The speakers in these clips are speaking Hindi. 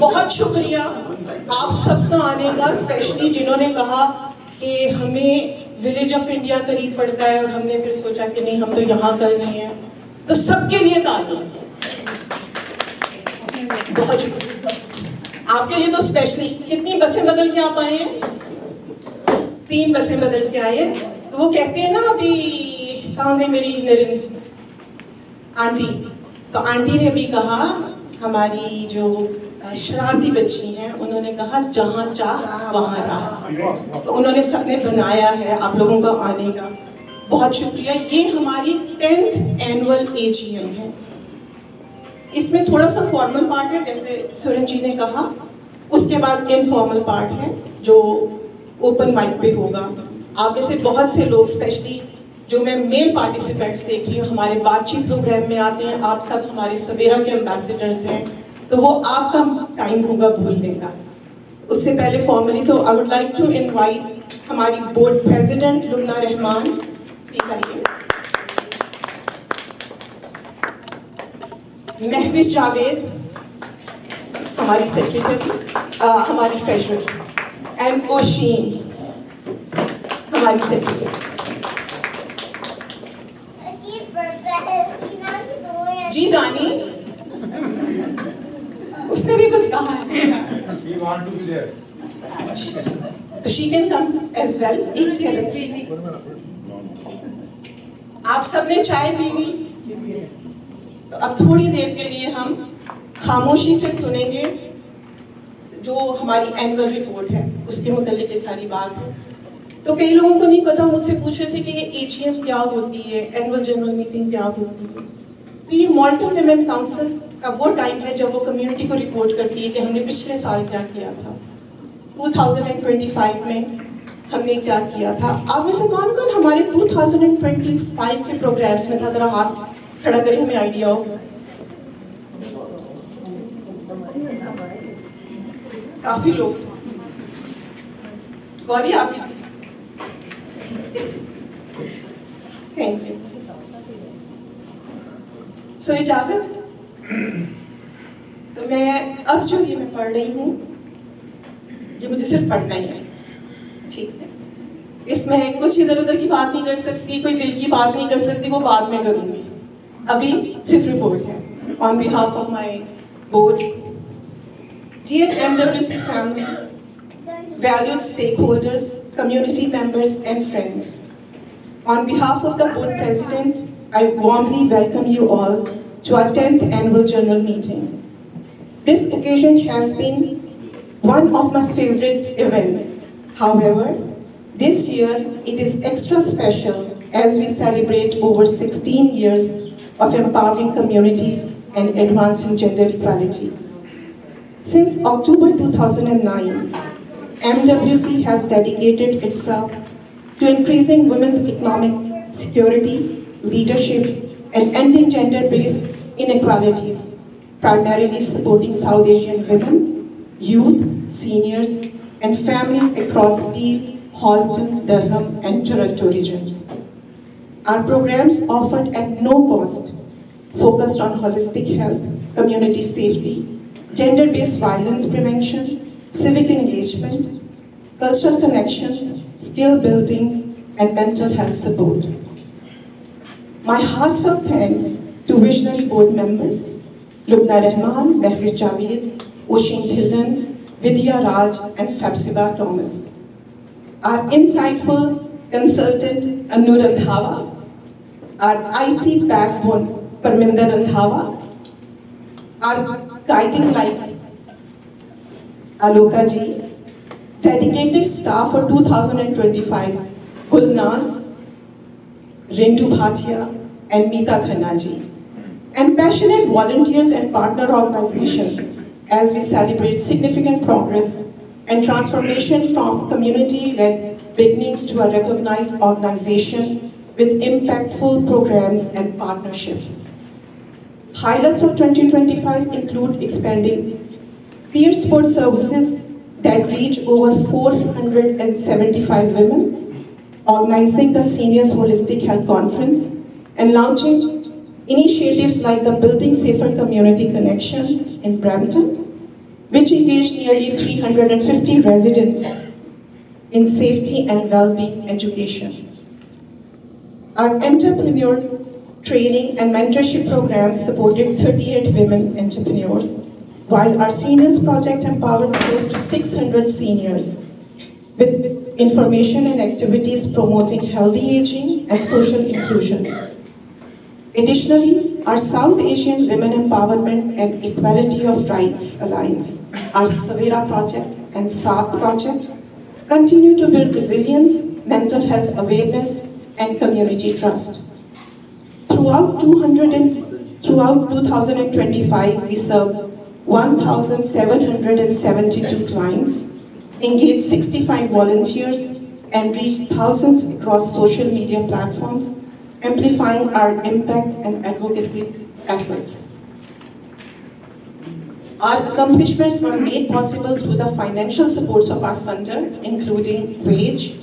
बहुत शुक्रिया आप सबका आने का, स्पेशली जिन्होंने कहा कि हमें विलेज ऑफ इंडिया करीब पड़ता है और हमने फिर सोचा कि नहीं हम तो यहाँ कर रहे हैं, तो सबके लिए ताली। बहुत शुक्रिया आपके लिए। तो स्पेशली कितनी बसें बदल के आप आए हैं? 3 बसें बदल के आए। तो वो कहते हैं ना, अभी कहाँ गई मेरी नरेंद्र आंटी, तो आंटी ने अभी कहा, हमारी जो शरारती बच्ची हैं, उन्होंने कहा जहां चाह वहां राह। तो उन्होंने सबने बनाया है आप लोगों का आने का, बहुत शुक्रिया। ये हमारी 10th एनुअल AGM है। इसमें थोड़ा सा फॉर्मल पार्ट है जैसे सुरेंद्र जी ने कहा, उसके बाद इनफॉर्मल पार्ट है जो ओपन माइक पे होगा। आप में से बहुत से लोग, स्पेशली जो मैं मेल पार्टिसिपेंट्स देख रही हूँ, हमारे बातचीत प्रोग्राम में आते हैं। आप सब हमारे सवेरा के एम्बेसडर्स हैं, तो वो आपका टाइम होगा बोलने का। उससे पहले फॉर्मली तो I would like to invite हमारी board president Lubna Rahman, please आइए। महविश जावेद हमारी सेक्रेटरी, हमारी ट्रेजरर, एंड ओशीन हमारी सेक्रेटरी। जी दानी, उसने भी कुछ कहा है। We want to be there. तो she can come as well. एक से अलग। आप सबने चाय पी ली, तो अब थोड़ी देर के लिए हम खामोशी से सुनेंगे जो हमारी एनुअल रिपोर्ट है, उसके मुतालिक ये सारी बात है। तो कई लोगों को नहीं पता, मुझसे पूछ रहे थे कि ये AGM क्या होती है, एनुअल जनरल मीटिंग क्या होती है। तो ये मॉल्टा विमेन काउंसिल का वो टाइम है जब वो कम्युनिटी को रिपोर्ट करती है कि हमने पिछले साल क्या किया था, 2025 में हमने क्या किया था। आप में से कौन कौन हमारे 2025 के प्रोग्राम्स में था? जरा हाथ खड़ा करें, हमें आइडिया हो। काफी लोग। गौरी आप, थैंक यू। सो इजाजत, तो मैं अब जो ये मैं पढ़ रही हूँ, ये मुझे सिर्फ पढ़ना ही है, ठीक है? इसमें कुछ इधर उधर की बात नहीं कर सकती, कोई दिल की बात नहीं कर सकती, वो बाद में करूंगी। अभी सिर्फ रिपोर्ट है। On behalf of my board, dear MWC family, valued stakeholders, community members and friends, on behalf of the board president, I warmly welcome you all to our 10th annual general meeting. This occasion has been one of my favorite events. However, this year it is extra special as we celebrate over 16 years of empowering communities and advancing gender equality. Since October 2009, MWC has dedicated itself to increasing women's economic security, leadership, and ending gender-based inequalities, primarily supporting South Asian women, youth, seniors, and families across Peel, Halton, Durham, and Toronto regions. Our programs offered at no cost focused on holistic health, community safety, gender-based violence prevention, civic engagement, cultural connections, skill building, and mental health support. My heartfelt thanks to visionary board members, Lubna Rahman, Mahwish Javed, Oshin Dhillon, Vidya Raj, and Fabsiba Thomas. Our insightful consultant, Anu Randhawa, our IT backbone, Parminder Randhawa, our guiding light, Aloka ji, dedicated staff for 2025, Gulnaz, Rintu Bhatia, and Meeta Khanna ji, and passionate volunteers and partner organizations as we celebrate significant progress and transformation from community-led beginnings to a recognized organization with impactful programs and partnerships. Highlights of 2025 include expanding peer sport services that reach over 475 women, organizing the Seniors Holistic Health Conference, and launching initiatives like the Building Safer Community Connections in Brampton, which engaged nearly 350 residents in safety and well-being education. Our entrepreneur training and mentorship programs supported 38 women entrepreneurs, while our seniors project empowered close to 600 seniors with information and activities promoting healthy aging and social inclusion. Additionally, our South Asian Women Empowerment and Equality of Rights Alliance, our Savera project and SAAT project, continue to build resilience, mental health awareness, and community trust. Throughout 2025, we served 1,772 clients, engaged 65 volunteers, and reached thousands across social media platforms, amplifying our impact and advocacy efforts. Our accomplishments were made possible through the financial supports of our funder, including WAGE,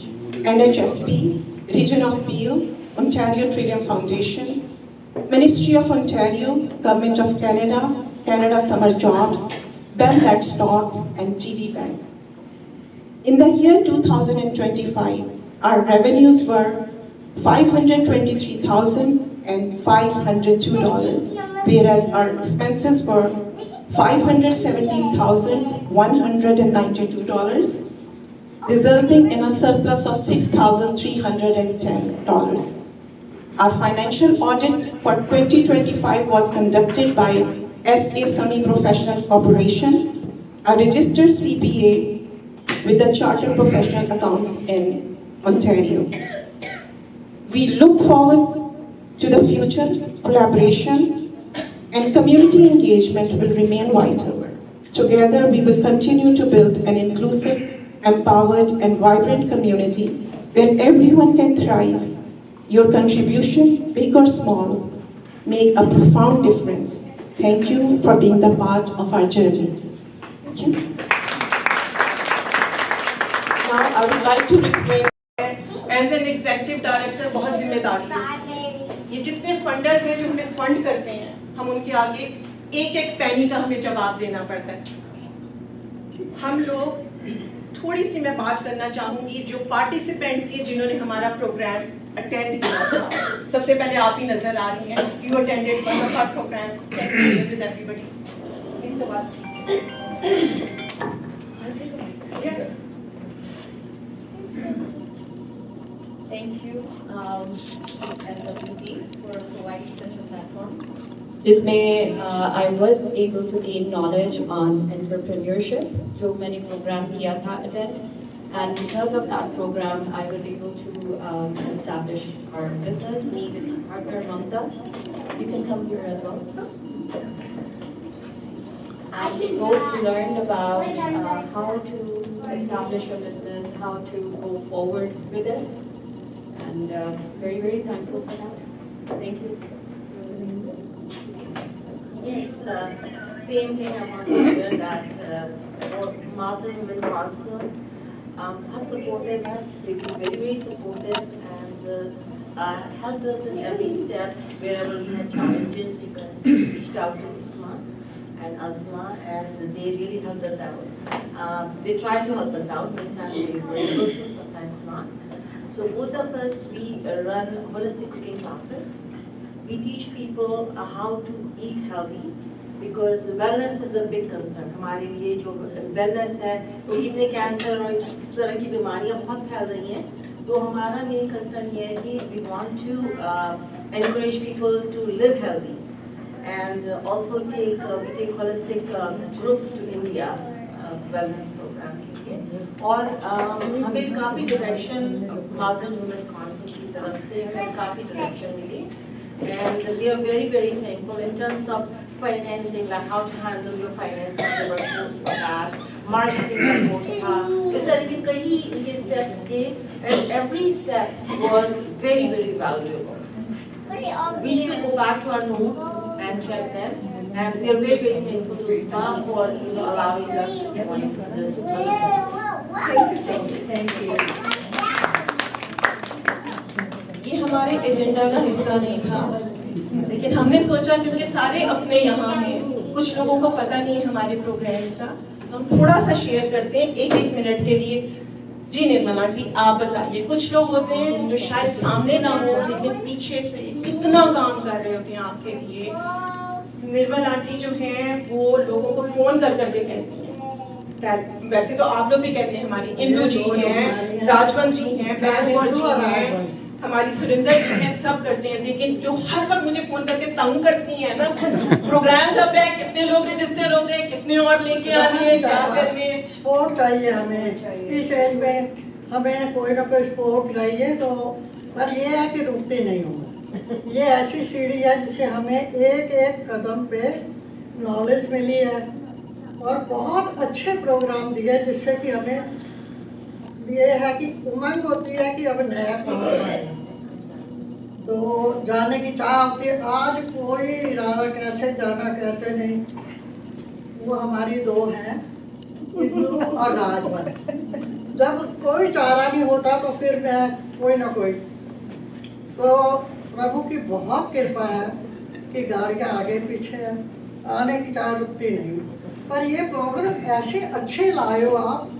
NHSP, Region of Peel, Ontario Trillium Foundation, Ministry of Ontario, Government of Canada, Canada Summer Jobs, Bell Let's Talk, and TD Bank. In the year 2025, our revenues were $523,502, whereas our expenses were $517,192, resulting in a surplus of $6,310. Our financial audit for 2025 was conducted by SA Semi Professional Corporation, a registered CPA with the Chartered Professional Accounts in Ontario. We look forward to the future. Collaboration and community engagement will remain vital. Together, we will continue to build an inclusive, empowered, and vibrant community where everyone can thrive. Your contribution, big or small, make a profound difference. Thank you for being the part of our journey. Thank you. Now, I would like to request, as an executive director बहुत जिम्मेदारी है। ये जितने फंडर्स हैं जो हमें फंड करते हैं, हम उनके आगे एक एक पैनी का हमें जवाब देना पड़ता है। हम लोग थोड़ी सी मैं बात करना चाहूंगी जो पार्टिसिपेंट थे जिन्होंने हमारा प्रोग्राम अटेंड किया था। सबसे पहले आप ही नजर आ रही हैं। You attended one of our program, can you share with everybody? तो बस Thank you, NWC, for providing such a platform. जिसमें I was able to gain knowledge on entrepreneurship, जो मैंने program किया था attend, and because of that program, I was able to establish our business. Me with my partner Mamta, you can come here as well. And we both learned about how to establish a business, how to go forward with it. And very, very thankful for that. Thank you. Yes, same thing I want to hear that Martin Women Council has supported us. They've been very, very supportive and helped us in every step. Wherever we had challenges, we reached out to Usma and Asma, and they really helped us out. They tried to help us out. Many times they were able to, sometimes not. So both of us, we run holistic cooking classes. We teach people how to eat healthy because wellness is a big concern. हमारे लिए जो wellness है, क्योंकि इतने कैंसर और इस तरह की बीमारियां बहुत फैल रही हैं, तो हमारा main concern ये है कि we want to encourage people to live healthy and also we take holistic groups to India wellness program के लिए और हमें काफी डायरेक्शन मार्जिन वुमेन काउंसिल की तरफ से हमें काफी डायरेक्शन मिली and we are very, very thankful in terms of financing, like how to handle your finances, there were course for that, marketing का course था, इस तरह के कई इनके steps थे and every step was very, very valuable. We used to go back to our notes and check them, and we are very, very thankful to Usma for allowing us to go into this. Thank you. ये हमारे एजेंडा का हिस्सा नहीं था, लेकिन हमने सोचा क्योंकि सारे अपने यहाँ हैं, कुछ लोगों को पता नहीं है हमारे प्रोग्राम्स का, तो हम थोड़ा सा शेयर करते हैं एक मिनट के लिए। जी निर्मला आंटी, आप बताइए। कुछ लोग होते हैं जो शायद सामने ना हो लेकिन पीछे से कितना काम कर रहे होते हैं आपके लिए। निर्मला आंटी जो है वो लोगों को फोन कर करके कहती हैं, वैसे तो आप लोग भी कहते हैं, हमारी इंदु जी हैं, राजवंत जी हैं, बैदगौर जी हैं, हमारी सुरेंद्र जी हैं, सब करते हैं। लेकिन जो हर वक्त मुझे फोन करके तंग करती हैं ना, प्रोग्राम कब है, कितने लोग रजिस्टर हो गए, कितने और लेके आने हैं, क्या करने हैं। स्पोर्ट चाहिए हमें इस एज में, हमें कोई ना कोई स्पोर्ट चाहिए। तो पर ये है कि रुकते नहीं होगा। ये ऐसी सीढ़ी है जिसे हमें एक एक कदम पे नॉलेज मिली है और बहुत अच्छे प्रोग्राम दिए जिससे कि हमें ये है कि उमंग होती है कि अब नया काम है, तो जाने की चाह होती है। आज कोई इरादा कैसे जाना कैसे नहीं, वो हमारी दो हैं, इंदु और राजवंत। जब कोई चारा नहीं होता तो फिर मैं कोई ना कोई, तो प्रभु की बहुत कृपा है कि गाड़ियाँ आगे पीछे है, आने की चाह रुकती नहीं। पर ये प्रोग्राम ऐसे अच्छे लाए हो आप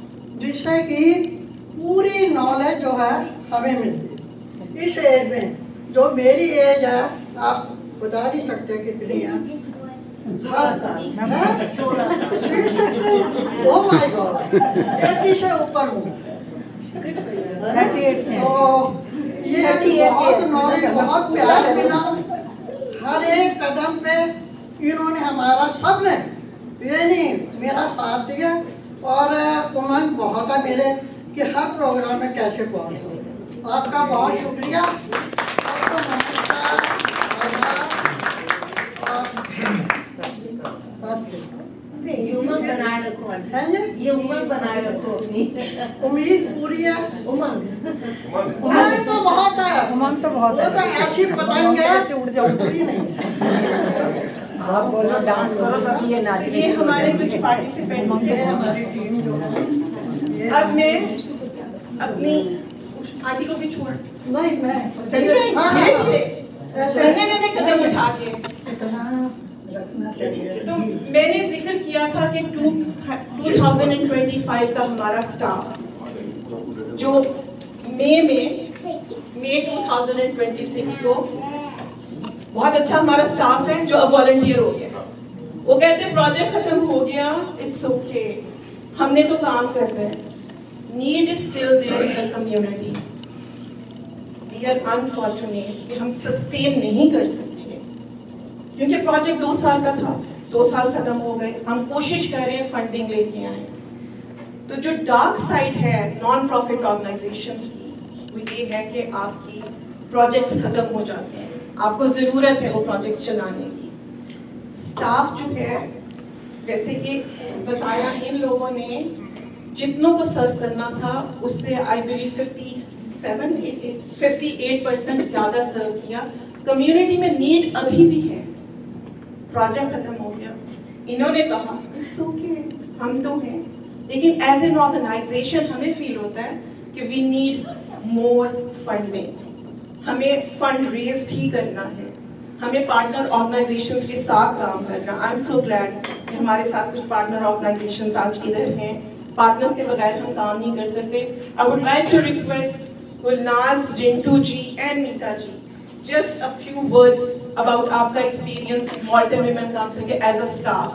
जिससे कि पूरी नॉलेज जो है हमें मिलती है। इस एज में जो मेरी एज है, आप बता नहीं सकते कितनी है, 80 से ऊपर हूँ। तो ये है कि बहुत नॉलेज, बहुत प्यार मिला। हर एक कदम पे इन्होंने हमारा, सबने, ये नहीं मेरा साथ दिया और उमंग बहुत है मेरे कि हर प्रोग्राम में कैसे पहुंचो। आपका बहुत शुक्रिया। आपको नमस्कार, ये उमंग बनाए रखो, ये उमंग बनाए रखो अपनी। उम्मीद पूरी है। उमंग उमंग तो बहुत है, उमंग तो बहुत है। वो तो ऐसी पतंग है उड़ जाती नहीं। आप बोलो डांस करो तभी ये नाचेगी। ये हमारे कुछ पार्टिसिपेंट्स थे, हमारी टीम जो है। अब मैं अपनी आंटी को भी छोड़ नहीं मैं चलिए ऐसे नन्हे कदम उठा के। रखना चाहिए। तो मैंने जिक्र किया था कि 2025 का हमारा स्टाफ जो मई 2026 को बहुत अच्छा हमारा स्टाफ है जो अब वॉलंटियर हो गया। वो कहते हैं प्रोजेक्ट खत्म हो गया, इट्स ओके, हमने तो काम कर रहे हैं। Need is still there in the community. We are unfortunate कि हम सस्टेन नहीं कर सकते क्योंकि प्रोजेक्ट 2 साल का था, 2 साल खत्म हो गए। हम कोशिश कर रहे हैं फंडिंग लेके आए। तो जो डार्क साइड है नॉन प्रॉफिट ऑर्गेनाइजेशंस की, वो ये है कि आपकी प्रोजेक्ट्स खत्म हो जाते हैं, आपको जरूरत है वो प्रोजेक्ट्स चलाने की। स्टाफ जो है, जैसे कि बताया, इन लोगों ने जितनों को सर्व करना था उससे आई बिलीव 58% ज्यादा सर्व किया। कम्युनिटी में नीड अभी भी है, प्रोजेक्ट खत्म हो गया। इन्होंने कहा इट्स ओके, हम तो हैं, लेकिन एज एन ऑर्गेनाइजेशन हमें फील होता है कि वी नीड मोर फंडिंग। हमें फंड रेज भी करना है, हमें पार्टनर ऑर्गेनाइजेशंस के साथ काम करना। आई एम सो ग्लैड कि हमारे साथ कुछ पार्टनर ऑर्गेनाइजेशंस आज इधर हैं। पार्टनर्स के बगैर हम काम नहीं कर सकते। I would like to request Gulnaz, Jintu ji and Neeta ji, just a few words about आपका experience Malta Women Council के as a staff,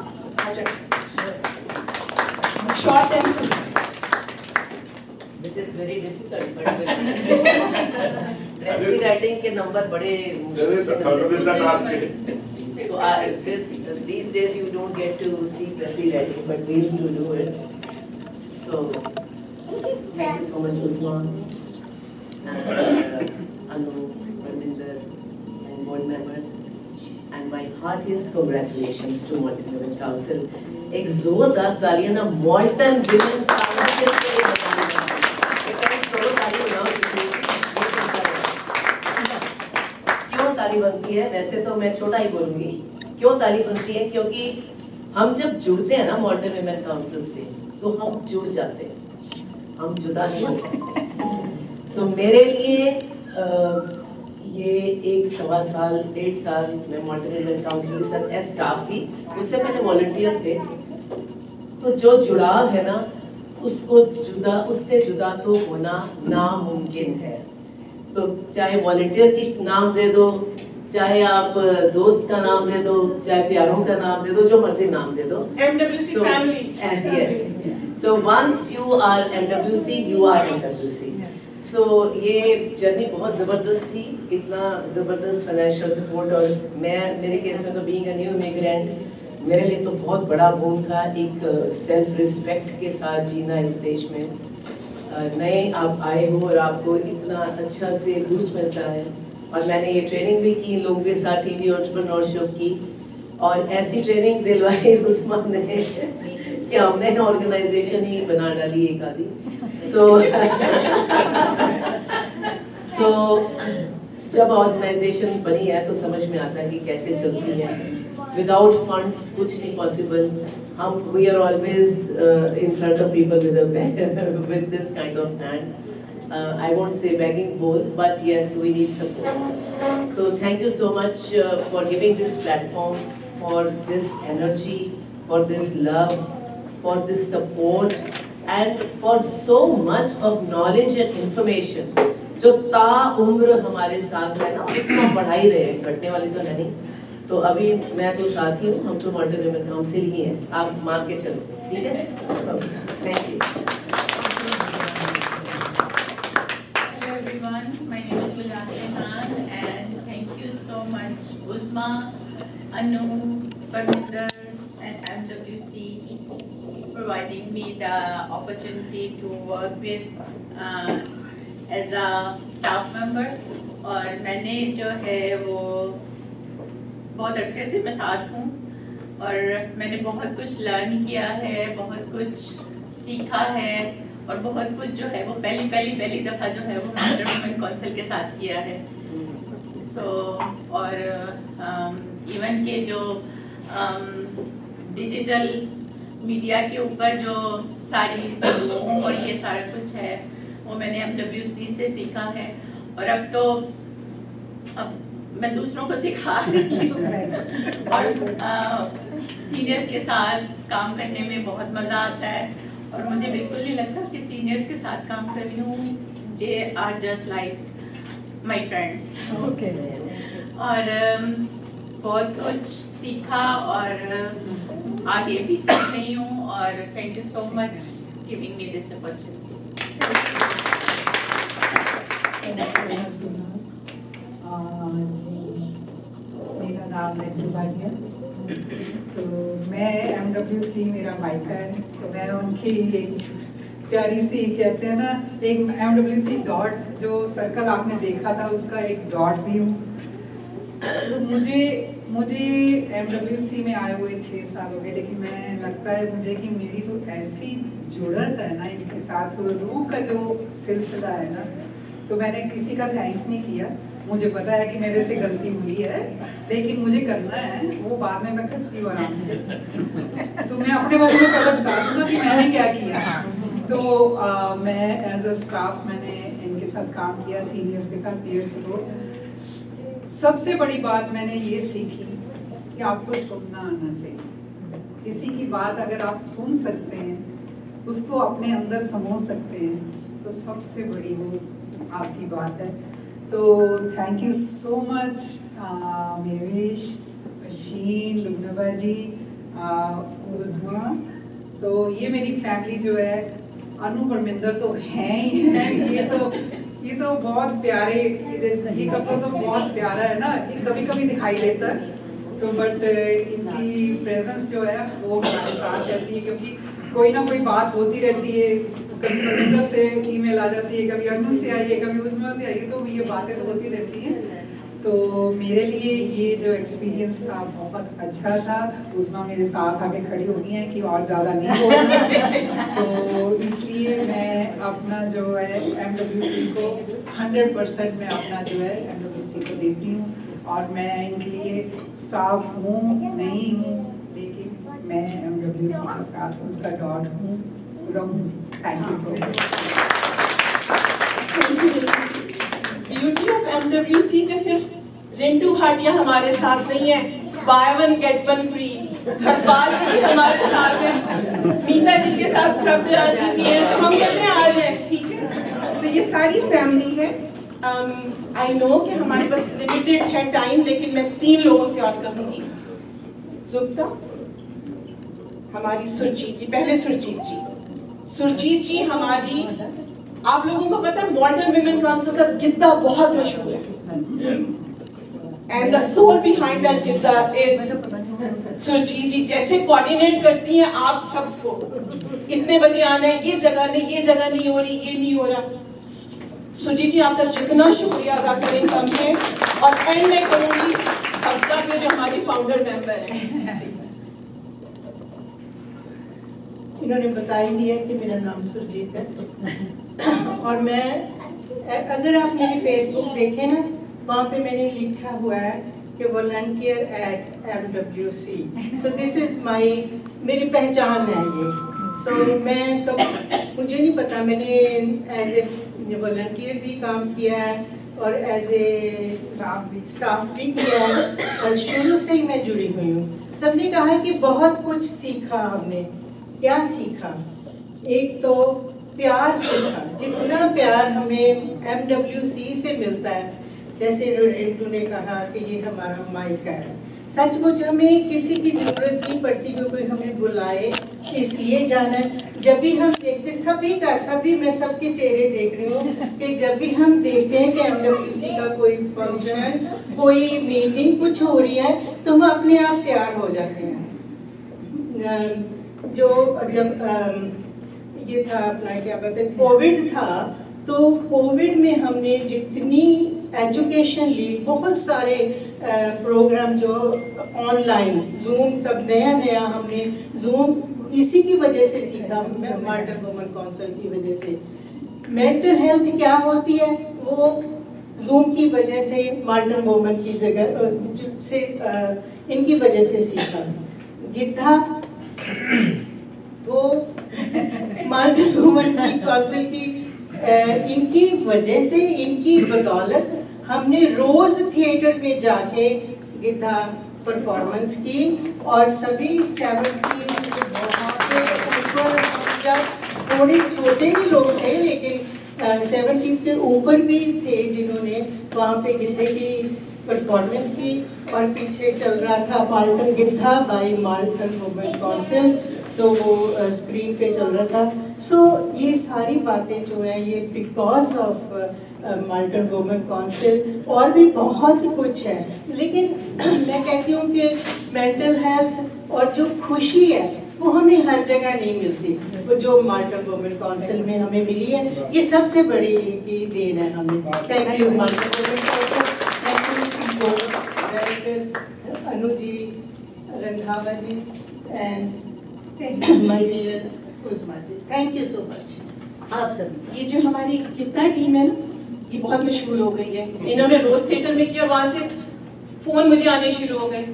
short and sweet. which is very difficult, but pressy writing के नंबर बड़े so these days you don't get to see pressy writing, but we used to do it. So thank you so much Usman and Anu, Parminder and board members, and my heartiest congratulations to Malton Women Council. एक जोरदार तालियां ना Malton Women Council के लिए क्यों ताली बनती है? वैसे तो मैं छोटा ही बोलूंगी। क्यों ताली बनती है? क्योंकि हम जब जुड़ते हैं ना Malton Women Council से, तो हम जुड़ जाते हैं, हम जुदा नहीं होते। सो मेरे लिए ये 1-1.25 साल 1.5 साल मैं Malton Women Council के साथ एज स्टाफ थी, उससे पहले वॉलंटियर थे। तो जो जुड़ाव है ना, उससे जुदा तो होना नामुमकिन है। तो चाहे वॉलंटियर की नाम दे दो, चाहे आप दोस्त का नाम दे दो, चाहे प्यारों का नाम दे दो, जो मर्जी नाम दे दो। MWC family. And yes, so once you are MWC, you are MWC. So ये जर्नी बहुत ज़बरदस्त थी, इतना ज़बरदस्त फाइनेंशियल सपोर्ट, और मेरे केस में तो बीइंग अ न्यू इमिग्रेंट मेरे लिए तो बहुत बड़ा बोझ था, एक सेल्फ रिस्पेक्ट के साथ जीना इस देश में। नए आप आए हो और आपको इतना अच्छा से बूस्ट मिलता है, और मैंने ये ट्रेनिंग भी की लोगों के साथ, टीजी एंटरप्रेन्योरशिप की, और ऐसी ट्रेनिंग दिलवाई उस्मान ने कि हमने ऑर्गेनाइजेशन ही बना डाली एक आधी। सो जब ऑर्गेनाइजेशन बनी है तो समझ में आता है कि कैसे चलती है। विदाउट फंड्स कुछ नहीं पॉसिबल। हम we are always in front of people with this kind of hand. I won't say begging bowl, but yes, we need support. So thank you so much for giving this platform, for this energy, for this love, for this support, and for so much of knowledge and information जो ता उम्र हमारे साथ है ना, उसको हम बढ़ा ही रहे हैं, घटने वाली तो नहीं। तो अभी मैं तो साथ ही हूँ, हम तो मॉडर्न वुमेन काउंसिल ही हैं, आप मान के चलो, ठीक है? Thank you. Hello everyone, my name is Gulzar Khan and thank you so much Uzma, Anu, Parminder and MWC providing me the opportunity to work with as a staff member। और मैंने जो है वो बहुत अरसे से मैं साथ हूँ और मैंने बहुत कुछ लर्न किया है, बहुत कुछ सीखा है, और बहुत कुछ जो है वो पहली दफ़ा जो है वो मॉडर्न वुमेन काउंसिल के साथ किया है। तो और इवन के जो डिजिटल मीडिया के ऊपर जो सारी और ये सारा कुछ है वो मैंने MWC से सीखा है, और अब मैं दूसरों को सिखा रही हूँ। और सीनियर्स के साथ काम करने में बहुत मज़ा आता है, और मुझे बिल्कुल नहीं लगता कि सीनियर्स के साथ काम कर रही हूँ। They are just like my friends. और बहुत कुछ सीखा और आगे भी सीख रही हूँ, और thank you so much giving me this opportunity. मेरा नाम लड्डू भाटिया, तो मैं MWC मेरा मायका है, तो मैं उनकी एक प्यारी सी कहते हैं ना, एक MWC डॉट जो सर्कल आपने देखा था उसका एक डॉट भी हूँ। तो मुझे MWC में आए हुए 6 साल हो गए, लेकिन मैं लगता है मुझे कि मेरी तो ऐसी जुड़त है ना इनके साथ, तो रूह का जो सिलसिला है ना, तो मैंने किसी का थैंक्स नहीं किया। मुझे पता है कि मेरे से गलती हुई है, लेकिन मुझे करना है, वो बाद में मैं करती हूँ आराम से। तो मैं अपने बारे में पहले बता दूँ ना कि मैंने क्या किया। तो मैं एज अ स्टाफ मैंने इनके साथ काम किया, सीनियर्स के साथ, पीयर सपोर्ट। सबसे बड़ी बात मैंने ये सीखी कि आपको सुनना आना चाहिए। किसी की बात अगर आप सुन सकते हैं, उसको अपने अंदर समझ सकते हैं, तो सबसे बड़ी वो आपकी बात है। तो थैंक यू सो मच मेवेश, शीन, लुबनबा जी, उज़मा। तो ये मेरी फैमिली जो है, अनु परमिंदर तो हैं ही हैं। ये तो बहुत प्यारे, ये कपड़ा तो बहुत प्यारा है ना, ये कभी कभी दिखाई देता है, तो बट इनकी प्रेजेंस जो है वो हमारे साथ रहती है, क्योंकि कोई ना कोई बात होती रहती है। कभी परमिंदर से ईमेल आ जाती है, कभी अनु से आई है, कभी उज़मा से आई है, तो ये बातें तो होती रहती हैं। तो मेरे लिए ये जो एक्सपीरियंस था बहुत अच्छा था। उज़मा मेरे साथ आके खड़ी होनी है कि और ज़्यादा नहीं बोलना। तो इसलिए मैं अपना जो है MWC को 100% मैं अपना जो है MWC को देती हूँ, और मैं इनके लिए स्टाफ हूँ नहीं हूँ, लेकिन मैं MWC के साथ उसका डॉट हूँ, रहूँ। Thank you so much. Beauty of MWC के सिर्फ रिंटू भाटिया हमारे साथ नहीं है, buy one get one free, Harpal जी भी हमारे साथ हैं, मीता जी के साथ प्रभराज जी भी हैं, तो हम कहते हैं आ जाए, ठीक है। तो ये सारी फैमिली है। आई नो कि हमारे पास लिमिटेड है टाइम, लेकिन मैं 3 लोगों से याद करूंगी। जुब्ता, हमारी सुरजीत जी, पहले सुरजीत जी हमारी, आप लोगों को पता है मॉडर्न विमेन काउंसिल का गिद्दा बहुत मशहूर है, and the soul behind that Giddha is Surjeet ji. जैसे कोऑर्डिनेट करती हैं आप सबको, कितने बजे आना है, ये जगह नहीं हो रही, ये नहीं हो रहा। सुरजीत जी आपका जितना शुक्रिया अदा करें कम है। और एंड में करूंगी हफ्सा पे जो हमारी फाउंडर मेंबर है। इन्होंने बता ही दिया कि मेरा नाम सुरजीत है और मैं, अगर आप मेरी फेसबुक देखें ना, वहाँ पे मैंने लिखा हुआ है कि volunteer at MWC। So this is मेरी पहचान है ये। सो मैं मुझे नहीं पता, मैंने एज ए वॉलंटियर भी काम किया है और एज ए स्टाफ भी किया है, और शुरू से ही मैं जुड़ी हुई हूँ। सबने कहा है कि बहुत कुछ सीखा हमने। क्या सीखा? एक तो प्यार सीखा, जितना प्यार हमें MWC से मिलता है। जैसे रिंटू ने कहा कि ये हमारा माइक है, सचमुच हमें किसी की जरूरत नहीं पड़ती कि कोई हमें बुलाए, इसलिए जाना है। जब भी हम देखते मैं सबके चेहरे देख रही हूँ कि जब भी हम देखते हैं कि MWC का कोई फंक्शन, कोई मीटिंग कुछ हो रही है, तो हम अपने आप तैयार हो जाते हैं। जब ये था अपना, क्या कहते हैं, कोविड था, तो कोविड में हमने जितनी एजुकेशन ली, बहुत सारे प्रोग्राम जो ऑनलाइन, जूम तब नया हमने जूम इसी की वजह से सीखा, मार्टन वुमन काउंसिल की वजह से। मेंटल हेल्थ क्या होती है वो जूम की वजह से, मार्टन वुमन की जगह से इनकी वजह से सीखा। गिद्धा वो मार्टन वुमन की काउंसिल की, इनकी वजह से, इनकी बदौलत हमने रोज थिएटर में जाके गिद्धा परफॉर्मेंस की, और सभी 70 ऊपर, जब थोड़े छोटे भी लोग थे लेकिन 70s के ऊपर भी थे जिन्होंने वहाँ पे गिद्धे की परफॉर्मेंस की, और पीछे चल रहा था मार्टन गिद्धा बाय मार्टन वुमेन काउंसिल, तो वो स्क्रीन पे चल रहा था। सो ये सारी बातें जो है ये because of Marton Women council, और भी बहुत कुछ है। लेकिन मैं कहती हूँ कि मेंटल हेल्थ और जो खुशी है वो हमें हर जगह नहीं मिलती, वो जो मार्टन वुमेन काउंसिल में हमें मिली है, ये सबसे बड़ी इनकी देन है हमें। Thank you Modern Women Council, thank you directors Anu ji, Randhawa ji, and my dear Usma ji, thank you so much आप सभी। ये जो हमारी गिद्धा टीम है ना, ये बहुत मशहूर हो गई है। इन्होंने रोज थिएटर में किया, वहां से फोन मुझे आने शुरू हो गए,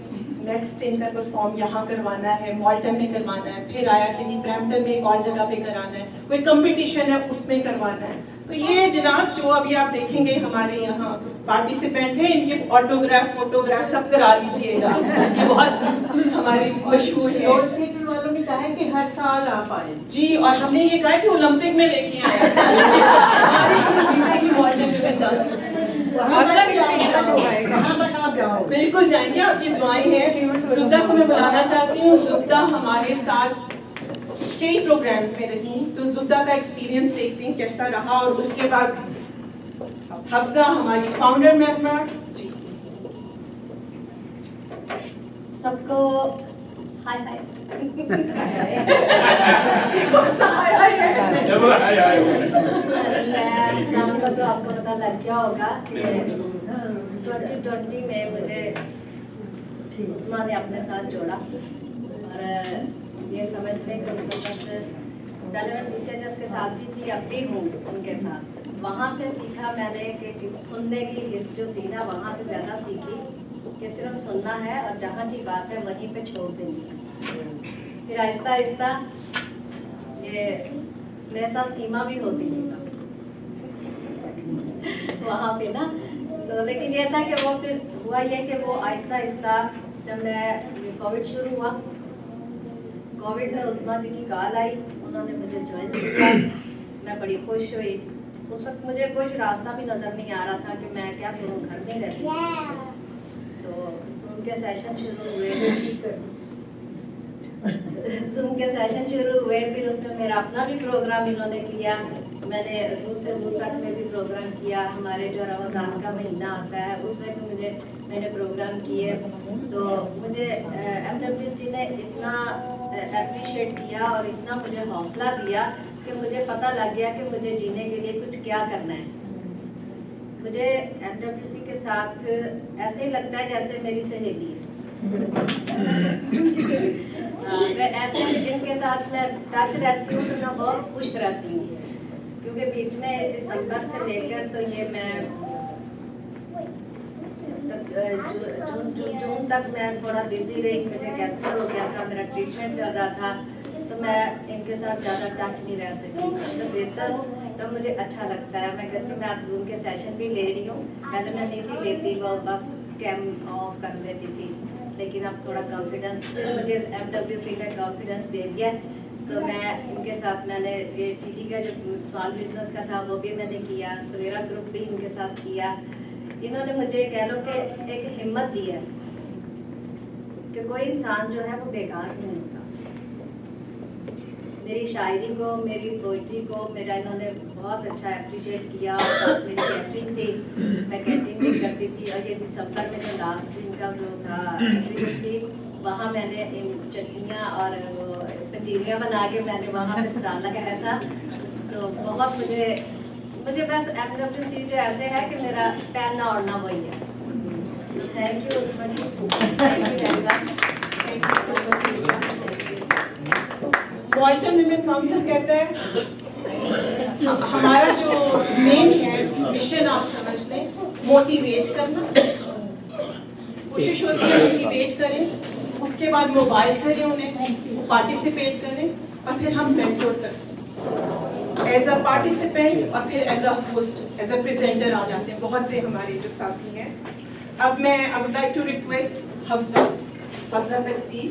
नेक्स्ट इनका परफॉर्म यहाँ करवाना है, मॉल्टन में करवाना है, फिर आया कि नहीं ब्रैम्पटन में एक और जगह पे कराना है, कोई कंपटीशन है उसमें करवाना है। तो ये जनाब जो अभी आप देखेंगे हमारे यहाँ पार्टिसिपेंट है, इनके ऑटोग्राफ फोटोग्राफ सब करा लीजिएगा, ये बहुत हमारी मशहूर है। रोज थिएटर वालों ने कहा है कि हर साल आप आए जी, और हमने ये कहा कि ओलंपिक में लेके आए हमारी टीम जीतेगी मॉडर्न विमेन काउंसिल। बिल्कुल जाएंगे, आपकी दुआएं हैं। जुब्दा को मैं बुलाना चाहती हूँ। जुब्दा हमारे साथ कई प्रोग्राम्स में रही, तो जुब्दा का एक्सपीरियंस देखते हैं कैसा रहा, और उसके बाद हफ्सा हमारी फाउंडर मेंबर जी। सबको हाय हाय। कौन सा हाय हाय है? नाम का तो आपको पता लग गया होगा कि 2020 में मुझे उस्मा ने अपने साथ जोड़ा, और ये समझने कुछ मतलब पहले मैं PCHS के साथ भी थी, अब भी हूँ उनके साथ। वहाँ से सीखा मैंने कि सुनने की हिस्स जो थी ना, वहाँ से ज़्यादा सीखी कि सिर्फ सुनना है और जहाँ की बात है वहीं पे छोड़ देनी है। फिर आहिस्ता आहिस्ता ये मेरे साथ सीमा भी होती है वहाँ पे ना, तो लेकिन ये था कि वो फिर हुआ ये कि वो आहिस्ता आहिस्ता जब मैं कोविड शुरू हुआ, कोविड में उस्मा जी की कॉल आई, उन्होंने मुझे ज्वाइन किया, मैं बड़ी खुश हुई। उस वक्त मुझे कुछ रास्ता भी नजर नहीं आ रहा था कि मैं क्या करूँ, घर में रहती। तो जूम के सेशन शुरू हुए, जूम के सेशन शुरू हुए, फिर उसमें मेरा अपना भी प्रोग्राम इन्होंने किया। मैंने रूह से रूह तक में भी प्रोग्राम किया, हमारे जो रमज़ान का महीना आता है उसमें भी मैंने प्रोग्राम किए। तो मुझे MWC ने इतना अप्रिशिएट किया और इतना मुझे हौसला दिया कि मुझे पता लग गया कि मुझे जीने के लिए कुछ क्या करना है। मुझे MWC के साथ ऐसे ही लगता है जैसे मेरी सहेली है। मैं ऐसे इनके साथ मैं टच रहती हूँ तो मैं बहुत खुश रहती हूँ, क्योंकि बीच में दिसंबर से लेकर तो ये मैं जून तक मैं थोड़ा बिजी रही, मुझे कैंसर हो गया था, मेरा ट्रीटमेंट चल रहा था, तो मैं इनके साथ ज़्यादा टच नहीं रह सकी। तो बेहतर तो मुझे अच्छा लगता है, मैं कहती मैं आप जूम के सेशन भी ले रही हूँ। पहले मैं नहीं थी लेती, वो बस कैम ऑफ कर देती थी, लेकिन अब थोड़ा कॉन्फिडेंस, मुझे MWC ने कॉन्फिडेंस दे दिया। तो मैं इनके साथ मैंने ये TD का जो स्मॉल बिजनेस का था वो भी मैंने किया, सवेरा ग्रुप भी इनके साथ किया। इन्होंने मुझे कह लो कि एक हिम्मत दी है कि कोई इंसान जो है वो बेकार नहीं होता। मेरी शायरी को, मेरी पोइट्री को मेरा इन्होंने बहुत अच्छा अप्रिशिएट किया। और मेरी कैटरिंग थी, मैं कैटरिंग भी करती थी, और ये दिसंबर में जो लास्ट दिन का जो था थी, वहाँ मैंने चटनियाँ और पंजीरियाँ बना के मैंने वहाँ पे स्टॉल लगाया था। तो बहुत मुझे बस MWC जो ऐसे है कि मेरा पहनना ओढ़ना वही है। Thank you thank you very much. वॉल्टन women council कहता है हमारा जो मेन है मिशन, आप समझ लें, मोटिवेट करना। कोशिश होती है मोटिवेट करें, उसके बाद मोबाइल करें, उन्हें पार्टिसिपेट करें, और फिर हम मेंटोर करें एज अ पार्टिसिपेंट, और फिर as a host, as a presenter आ जाते हैं बहुत से हमारे जो साथी हैं। अब मैं I would like to request Hafsa Taqdeer.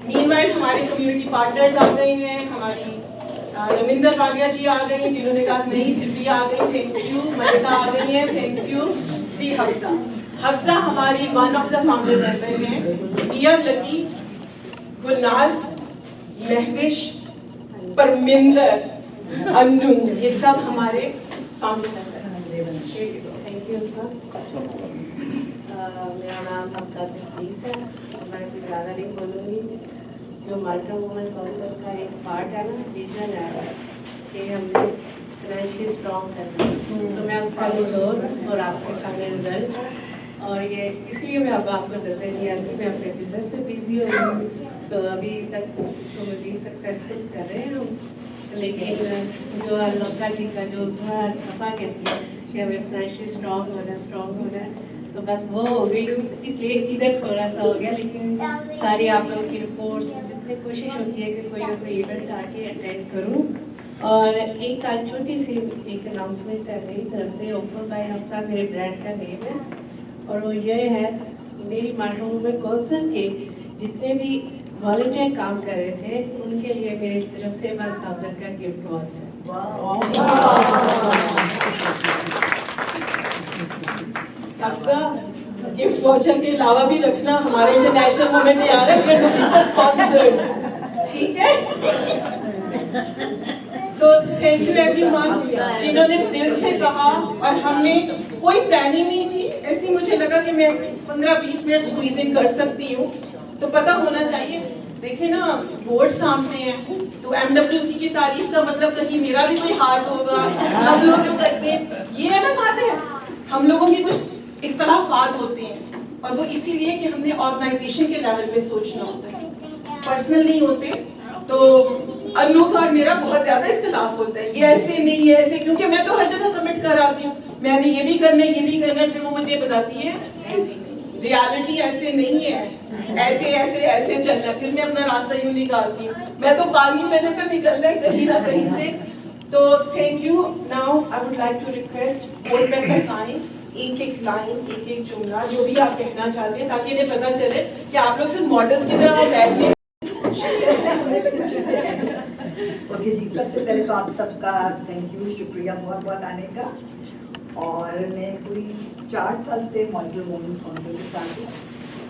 Meanwhile हमारे कम्युनिटी पार्टनर्स आ गए हैं, हमारी रविंदर वालिया जी आ गई हैं, जिन्होंने कहा नहीं फिर भी आ गई, थैंक यू। मलिका आ गई हैं, थैंक यू जी। हफ्सा हमारी one of the founder member हैं। पियर लतीफ, गुलनाज, महविश, परमिंदर, अन्नू, ये सब हमारे फाउंडर मेंबर हैं। Thank you Usma. मेरा नाम हफ्सा तकदीर है, मैं कुछ ज़्यादा नहीं बोलूँगी। जो माल्टा वुमेन काउंसिल का एक पार्ट है ना, विजन है कि हमने फाइनेंशियली स्ट्रॉन्ग करना है, तो मैं उसका जोर और आपके सामने रिजल्ट, और ये इसलिए मैं अब आपको नजर नहीं आती, मैं अपने बिजनेस में बिजी हो रही हूँ। तो अभी तक इसको मजीद सक्सेसफुल कर रहे हैं हम, लेकिन जो अल्लाह जी का जो दफा कहती है कि हमें फाइनेंशियली स्ट्रॉन्ग होना है, तो बस वो हो गई हूँ, इसलिए इधर थोड़ा सा हो गया। लेकिन सारी आप लोगों की रिपोर्ट्स, जितनी कोशिश होती है कि कोई ना कोई इवेंट आके अटेंड करूँ। और एक आज छोटी सी एक अनाउंसमेंट है मेरी तरफ से। ओपन बाय हफ्सा मेरे ब्रांड का नेम है, और वो ये है, मेरी माल्टा वुमेन काउंसिल के जितने भी वॉलंटियर काम कर रहे थे उनके लिए मेरी तरफ से 1000 का gift voucher. Hafsa, gift voucher के अलावा भी रखना, हमारे इंटरनेशनल वुमेन डे आ रहा है, we are looking for sponsors, ठीक है? सो थैंक यू एवरीवन जिन्होंने दिल से कहा, और हमने कोई प्लानिंग नहीं थी, ऐसी मुझे लगा कि मैं 15-20 मिनट स्क्वीजिंग कर सकती हूँ, तो पता होना चाहिए। देखिए ना, बोर्ड सामने है, तो MWC की तारीफ का मतलब कहीं मेरा भी कोई हाथ होगा। हम लोग जो करते हैं ये है ना बात है, हम लोगों की कुछ इख्तलाफात होते हैं, और वो इसीलिए कि हमने ऑर्गेनाइजेशन के लेवल पे सोचना होता है, पर्सनल नहीं होते। तो अन्नू का और मेरा बहुत ज्यादा इख्तलाफ होता है, ये ऐसे नहीं, ये ऐसे, क्योंकि मैं तो हर जगह कमिट कर आती हूँ, मैंने ये भी करना है, ये भी करना है, फिर वो मुझे बताती है रियलिटी ऐसे नहीं है, ऐसे ऐसे ऐसे चलना, फिर मैं अपना रास्ता यूं निकालती हूँ। मैं तो पानी, मैंने तो निकलना है कहीं ना कहीं से। तो thank you. Now I would like to request board members आए, एक एक लाइन, एक एक जुमला, जो भी आप कहना चाहते हैं, ताकि इन्हें पता चले कि आप लोग सिर्फ मॉडल्स की तरह बैठने सबसे पहले तो आप सबका थैंक यू, शुक्रिया बहुत बहुत आने का। और मैं कोई 4 साल से मॉडल वुमेन काउंसिल के साथ हूँ।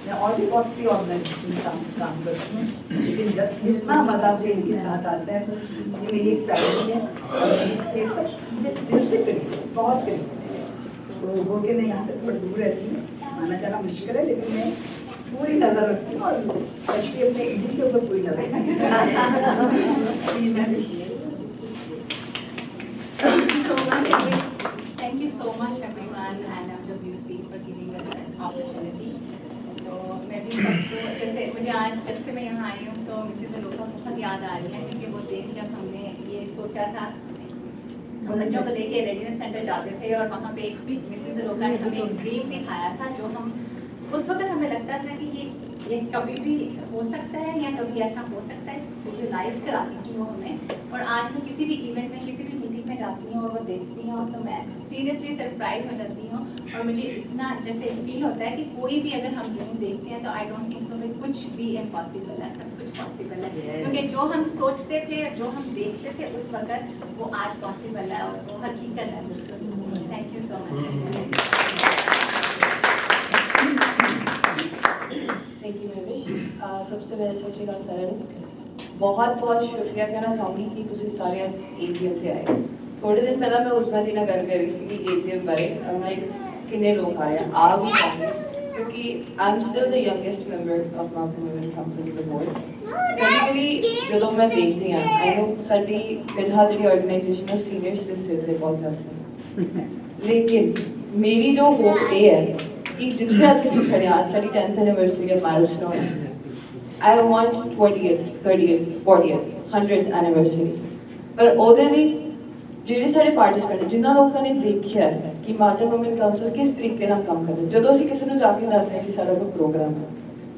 मैं और भी बहुत सी ऑर्गेनाइजेशन काम करती हूँ, लेकिन जब जितना मजा से इनके साथ आता है, ये मेरी एक फैमिली है और मुझे दिल से करीब है, बहुत करीब है। तो वो के मैं यहाँ से थोड़ी दूर रहती हूँ, आना जाना मुश्किल है, लेकिन मैं पूरी नजर रखती हूँ और स्पेशली अपने इंडी के ऊपर पूरी नजर Thank you so much everyone and MWC for giving us an opportunity. तो मैं भी सबको, जैसे मुझे आज जब से मैं यहाँ आई हूँ तो मिसेस अलोका बहुत याद आ रही है, क्योंकि वो दिन जब हमने ये सोचा था, बच्चों को लेके रेडिनेस सेंटर जाते थे और वहाँ पे एक भी मिसेस अलोका ने हमें एक ड्रीम दिखाया था, जो हम उस वक्त हमें लगता था कि ये कभी भी हो सकता है या कभी ऐसा हो सकता है, विजुलाइज कराती थी वो हमें। और आज मैं किसी भी इवेंट में, किसी भी मीटिंग में जाती हूँ और वो देखती हूँ तो मैं सीरियसली सरप्राइज हो जाती हूँ, और मुझे इतना जैसे फील होता है कि कोई भी अगर हम ड्रीम देखते हैं तो आई डोंट थिंक सो में कुछ भी इम्पॉसिबल है, सब कुछ पॉसिबल है, क्योंकि जो हम सोचते थे, जो हम देखते थे उस वक्त, वो आज पॉसिबल है और वो हकीकत है दोस्तों। Thank you so much. Thank you Mahesh. सबसे पहले सत श्री अकाल साਰਿਆਂ ਨੂੰ बहुत शुक्रिया कहना चाहूँगी कि ਤੁਸੀਂ ਸਾਰੇ ਅੱਜ AGM ਤੇ ਆਏ। थोड़े दिन पहला मैं उस्मा जी ਨਾਲ ਗੱਲ कर रही थी AGM बारे, लाइक कितने लोग आ रहे हैं, आ भी जाएंगे, क्योंकि I am still the youngest member of marketing women council the board. कभी ਜਦੋਂ मैं देखती हाँ, आई नो साडी फिलहाल जी ऑर्गेनाइजेशन है सीनियर सिस्टर से बहुत करते हैं, लेकिन मेरी जो होप ये है कि जिथे अज असीं खड़े आज साडी 10th एनिवर्सरी है, milestone, I want 20th 30th 40th 100th anniversary, पर ਉਹਦੇ ਲਈ ਜਿਹੜੇ ਸਾਡੇ ਪਾਰਟਿਸਪੈਂਟ ਜਿਨ੍ਹਾਂ ਲੋਕਾਂ ਨੇ ਦੇਖਿਆ ਕਿ ਮਾਡਰਨ ਵੂਮਨ ਕਾਉਂਸਲ ਕਿਸ ਤਰੀਕੇ ਨਾਲ ਕੰਮ ਕਰਦਾ, ਜਦੋਂ ਅਸੀਂ ਕਿਸੇ ਨੂੰ ਜਾ ਕੇ ਦੱਸਦੇ ਕਿ ਸਾਡਾ ਕੋਈ ਪ੍ਰੋਗਰਾਮ ਹੈ,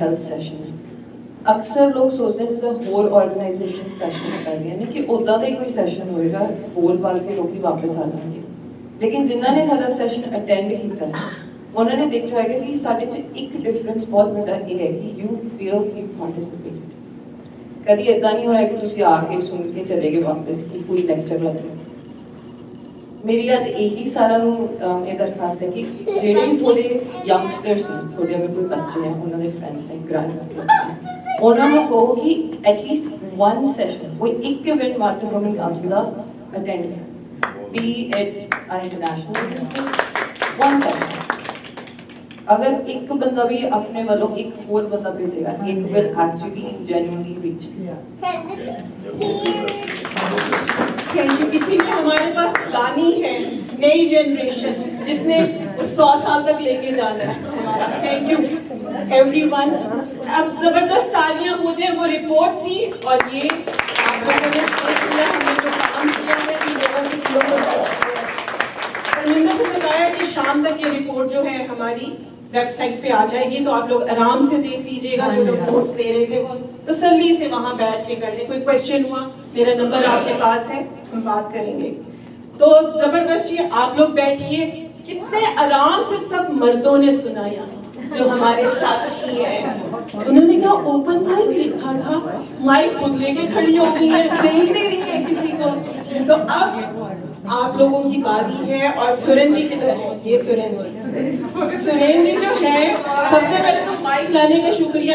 ਹੈਲਥ ਸੈਸ਼ਨ ਹੈ, ਅਕਸਰ ਲੋਕ ਸੋਚਦੇ ਜਿਵੇਂ ਹੋਰ ਆਰਗੇਨਾਈਜੇਸ਼ਨ ਸੈਸ਼ਨਸ ਕਰਦੀਆਂ ਨੇ ਕਿ ਉੱਦਾਂ ਦਾ ਹੀ ਕੋਈ ਸੈਸ਼ਨ ਹੋਏਗਾ, ਬੋਲ-ਬਾਲ ਕੇ ਲੋਕੀ ਵਾਪਸ ਆ ਜਾਣਗੇ, लेकिन जिन्हों ने सारा सैशन अटेंड किया उन्होंने देखा होगा कि साढ़े एक डिफरेंस बहुत बड़ा ये है कि यू फील यू पार्टिसिपेट। कभी इदा नहीं होया कि तुम आके सुन के चले गए वापस कि कोई लेक्चर लग गया। मेरी अज यही सारा ये दरखास्त है कि जेडे भी थोड़े यंगस्टर्स हैं, थोड़े अगर कोई बच्चे हैं, उन्होंने फ्रेंड्स हैं, ग्रैंड उन्होंने कहो कि एटलीस्ट 1 सैशन कोई एक इवेंट मार्केटिंग वुमेन काउंसिल का अटेंड करें, be it our international agency, 1 session। अगर एक बंदा भी अपने वालों एक और बंदा भेजेगा, it will actually genuinely reach। Thank you. इसीलिए हमारे पास लानी है नई जनरेशन जिसने 100 साल तक लेके जाना है हमारा। Thank you everyone. अब जबरदस्त तालियां हो जाए। वो रिपोर्ट थी और ये आप लोगों ने देख लिया, हमने जो काम किया है इन लोगों के दिलों को टच किया। परमिंदर ने बताया कि शाम तक ये रिपोर्ट जो है हमारी वेबसाइट पे आ जाएगी, तो आप लोग आराम से देख लीजिएगा। जो लोग नोट्स ले रहे थे वो तसल्ली से वहां बैठ के कर लें। कोई क्वेश्चन हुआ, मेरा नंबर आपके पास है, हम बात करेंगे। तो जबरदस्त जी आप लोग बैठिए। कितने आराम से सब मर्दों ने सुना यहाँ जो हमारे साथी हैं। उन्होंने क्या ओपन माइक लिखा था, माइक खुद लेके खड़ी हो गई है, दे ही नहीं रही है किसी को। तो अब आप लोगों की बारी है। और सुरेन जी किधर है? ये सुरेन जी जो है, सबसे पहले तो माइक लाने का शुक्रिया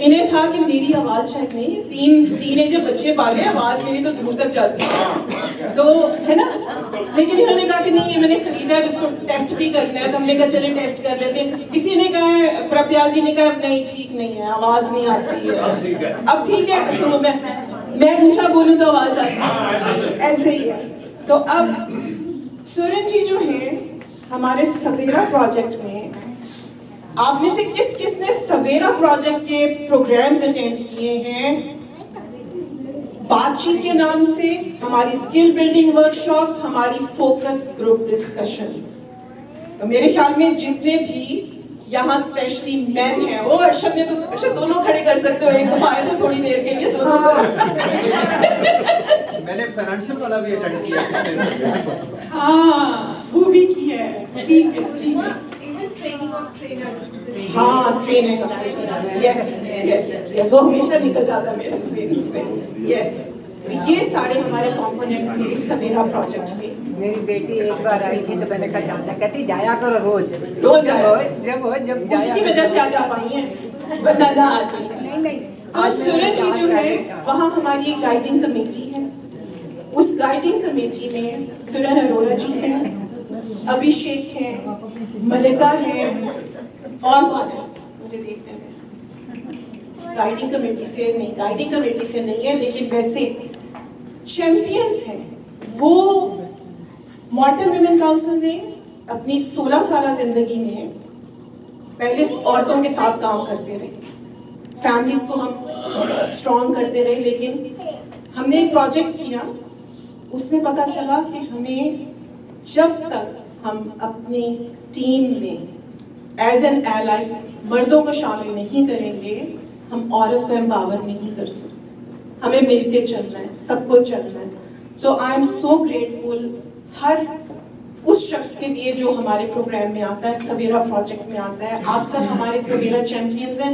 इन्हें था कि मेरी आवाज शायद नहीं है, 3 टीनेजर बच्चे पाले, आवाज मेरी तो दूर तक जाती है, तो है ना। लेकिन इन्होंने कहा कि नहीं, ये मैंने खरीदा है, इसको टेस्ट भी करना है। तो हमने कहा चले टेस्ट कर लेते हैं। किसी ने कहा, प्रभदयाल जी ने कहा नहीं ठीक नहीं है, आवाज नहीं आती है। अब ठीक है, अच्छा मैं ऊंचा बोलूं तो आवाज आती है, ऐसे ही है। तो अब सुरेन जी जो है हमारे सवेरा प्रोजेक्ट में, आप में से किस किस ने सवेरा प्रोजेक्ट के प्रोग्राम्स अटेंड किए हैं? बातचीत के नाम से हमारी स्किल बिल्डिंग वर्कशॉप्स, हमारी फोकस ग्रुप डिस्कशंस। तो मेरे ख्याल में जितने भी यहाँ स्पेशली मैन हैं, वो अर्शद ने तो, अर्शद दोनों खड़े कर सकते हो, एक तो आए थे थोड़ी देर के लिए, दोनों मैंने फाइनेंशियल वाला भी अटेंड किया। हाँ वो भी किया है, ठीक है ठीक है। Training of trainers. हाँ, training of trainers, yes yes yes, वो हमेशा निकल जाता है मेरे ज़हन से, यस। ये सारे हमारे कंपोनेंट थे सवेरा प्रोजेक्ट में। मेरी बेटी एक बार आई थी तो मैंने कहा जाना, कहती जाया करो रोज जब उसी की वजह से आज आप आई हैं, वरना ना आती। नहीं तो सूरज जी जो है वहाँ हमारी गाइडिंग कमेटी है, उस गाइडिंग कमेटी में सुरन अरोड़ा जी हैं, अभिषेक हैं, मलिका हैं, और कौन है मुझे देखने में, गाइडिंग कमेटी से नहीं है, लेकिन वैसे चैंपियंस हैं वो। मॉडर्न वुमेन काउंसिल ने अपनी 16 साल जिंदगी में पहले औरतों के साथ काम करते रहे, फैमिलीज को हम स्ट्रॉन्ग करते रहे, लेकिन हमने एक प्रोजेक्ट किया, उसमें पता चला कि हमें जब तक हम अपनी टीम में एज एन एलाइज मर्दों को शामिल नहीं करेंगे, हम औरत को एम्पावर नहीं कर सकते। हमें मिलके चलना है, सबको चलना है। सो आई एम सो ग्रेटफुल हर उस शख्स के लिए जो हमारे प्रोग्राम में आता है, सवेरा प्रोजेक्ट में आता है। आप सब हमारे सवेरा चैंपियंस हैं,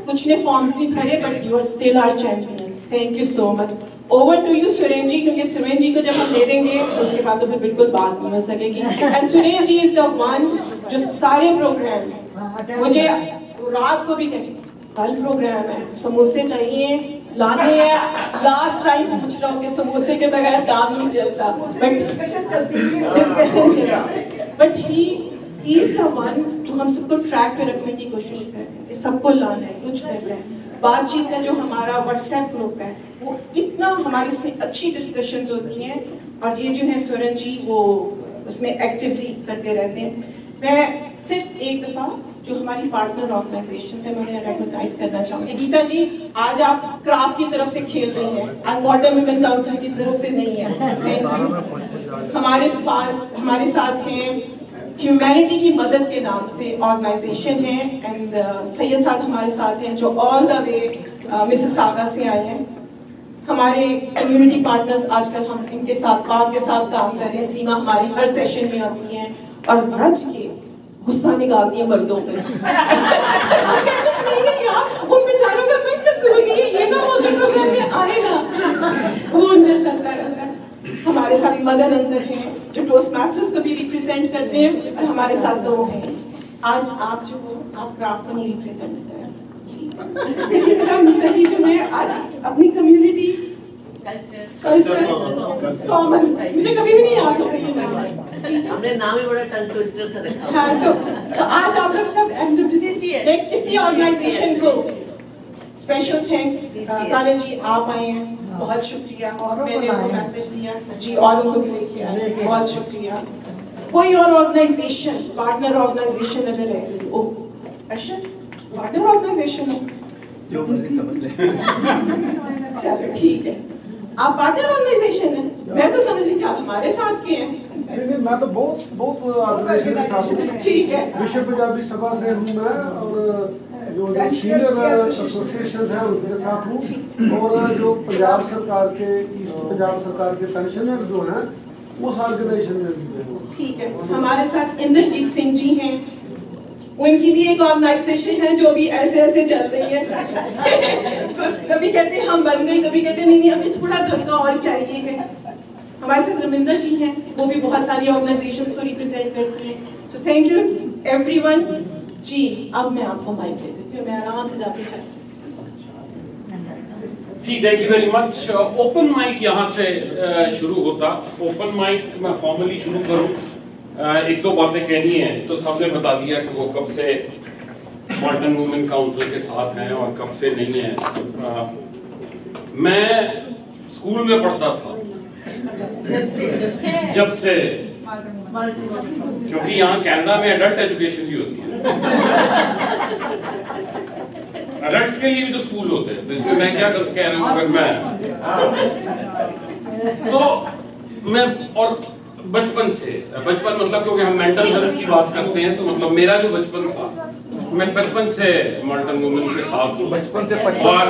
कुछ ने फॉर्म्स नहीं भरे but you are still our champions. Thank you so much. Over to you Suren ji, क्योंकि सुरेन जी को जब हम दे देंगे तो उसके बाद तो फिर बिल्कुल बात नहीं हो सकेगी। And Suren ji is the one जो सारे प्रोग्राम्स, मुझे रात को भी कहीं कल प्रोग्राम है, समोसे चाहिए, लाने हैं, लास्ट टाइम पूछ रहा हूँ कि समोसे के बगैर काम नहीं चलता, बट डिस्कशन चल रहा है, but he is the one जो हम सबको ट्रैक पे रखने की कोशिश कर रहे हैं, सबको लाना है, कुछ कर रहे हैं। बातचीत का जो हमारा व्हाट्सएप ग्रुप है वो इतना हमारी उसमें अच्छी डिस्कशंस होती हैं, और ये जो है सुरन जी वो उसमें एक्टिवली करते रहते हैं। मैं सिर्फ एक दफा जो हमारी पार्टनर ऑर्गेनाइजेशन है मैं उन्हें रिकॉग्नाइज करना चाहूंगी। गीता जी, आज आप क्राफ्ट की तरफ से खेल रही हैं, आज मॉडर्न वुमेन काउंसिल की तरफ से नहीं है। हमारे साथ हैं ह्यूमैनिटी की मदद के नाम से ऑर्गेनाइजेशन है, एंड सैयद साहब हमारे साथ हैं जो ऑल द वे मिसिसागा से आए हैं। हमारे कम्युनिटी पार्टनर्स आजकल हम इनके साथ पाक के साथ काम कर रहे हैं। सीमा हमारी हर सेशन में आती हैं और ब्रज के गुस्सा निकालती है मर्दों पे। नहीं यार, उन बेचारों का कोई कसूर नहीं है, ये ना वो प्रोग्राम में आए ना, वो उनमें चलता रहता है। हमारे साथ मदन अंकल हैं जो टोस्ट मास्टर्स को भी रिप्रेजेंट करते हैं, और हमारे साथ दो हैं। आज आप जो हो, आप क्राफ्ट को नहीं रिप्रेजेंट कर, इसी तरह मीता जी जो है आज अपनी कम्युनिटी कल्चर कॉमन, मुझे कभी भी नहीं याद होता ये हमने नाम ही बड़ा टंग ट्विस्टर सा रखा। हाँ, तो आज आप लोग सब एमडब्ल्यूसी एक किसी ऑर्गेनाइजेशन को स्पेशल थैंक्स। काले जी आप आए हैं, बहुत शुक्रिया, मैंने उनको मैसेज दिया जी, और उनको भी लेके आए, बहुत शुक्रिया। कोई और ऑर्गेनाइजेशन पार्टनर ऑर्गेनाइजेशन अगर है, ओ अर्शद पार्टनर ऑर्गेनाइजेशन हो जो मर्जी समझ ले। चलो ठीक है, आप पार्टनर ऑर्गेनाइजेशन है, मैं तो समझ रही थी आप हमारे साथ के हैं। नहीं, मैं तो बहुत ऑर्गेनाइजेशन के साथ हूँ। ठीक है, विश्व पंजाबी सभा से हूँ मैं, और जो सीनियर एसोसिएशन है उनके साथ हूँ, और जो पंजाब सरकार के पेंशनर जो हैं उस ऑर्गेनाइजेशन में भी हूँ। ठीक है, हमारे साथ इंद्रजीत सिंह जी हैं, उनकी भी एक ऑर्गेनाइजेशन है जो भी ऐसे ऐसे चल रही है। कभी कहते हैं हम बन गए, कभी कहते नहीं अभी थोड़ा धक्का और चाहिए है। हमारे साथ रविंदर जी हैं, वो भी बहुत सारी ऑर्गेनाइजेशंस को रिप्रेजेंट करते हैं। तो थैंक यू एवरीवन जी। अब मैं आपको माइक दे देती हूँ, मैं आराम से जाके चलती जी। Thank you very much. Open mic यहाँ से शुरू होता। ओपन माइक मैं फॉर्मली शुरू करूँ, एक दो बातें कहनी है। तो सबने बता दिया कि वो कब से मॉडर्न वुमेन काउंसिल के साथ हैं और कब से नहीं है। मैं स्कूल में पढ़ता था जब से, क्योंकि यहाँ कनाडा में एडल्ट एजुकेशन भी होती है, एडल्ट्स के लिए भी तो स्कूल होते हैं, तो इसमें मैं क्या गलत कह रहा हूँ? अगर मैं और बचपन से, बचपन मतलब क्योंकि हम मेंटल हेल्थ की बात करते हैं, तो मतलब मेरा जो बचपन था, मैं बचपन से मॉडर्न वुमेन के साथ हूँ, बचपन से, और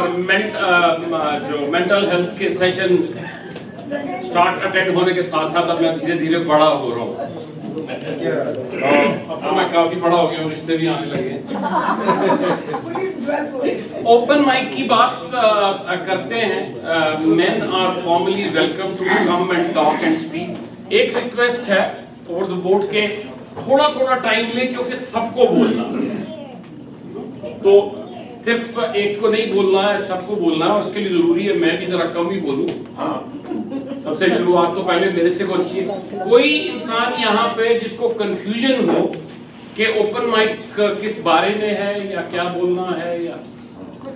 जो मेंटल हेल्थ के सेशन स्टार्ट अटेंड होने के साथ साथ अब मैं धीरे धीरे बड़ा हो रहा हूँ। अब तो मैं काफी बड़ा हो गया हूँ, रिश्ते भी आने लगे। ओपन माइक की बात करते हैं। Men are formally welcome to come and talk and speak. एक रिक्वेस्ट है ओवर द बोर्ड के थोड़ा थोड़ा टाइम ले, क्योंकि सबको बोलना, तो सिर्फ एक को नहीं बोलना है, सबको बोलना है। उसके लिए जरूरी है मैं भी जरा कम ही बोलूं। हाँ, सबसे शुरुआत तो पहले मेरे से होनी चाहिए। कोई इंसान यहाँ पे जिसको कंफ्यूजन हो कि ओपन माइक किस बारे में है या क्या बोलना है या कुछ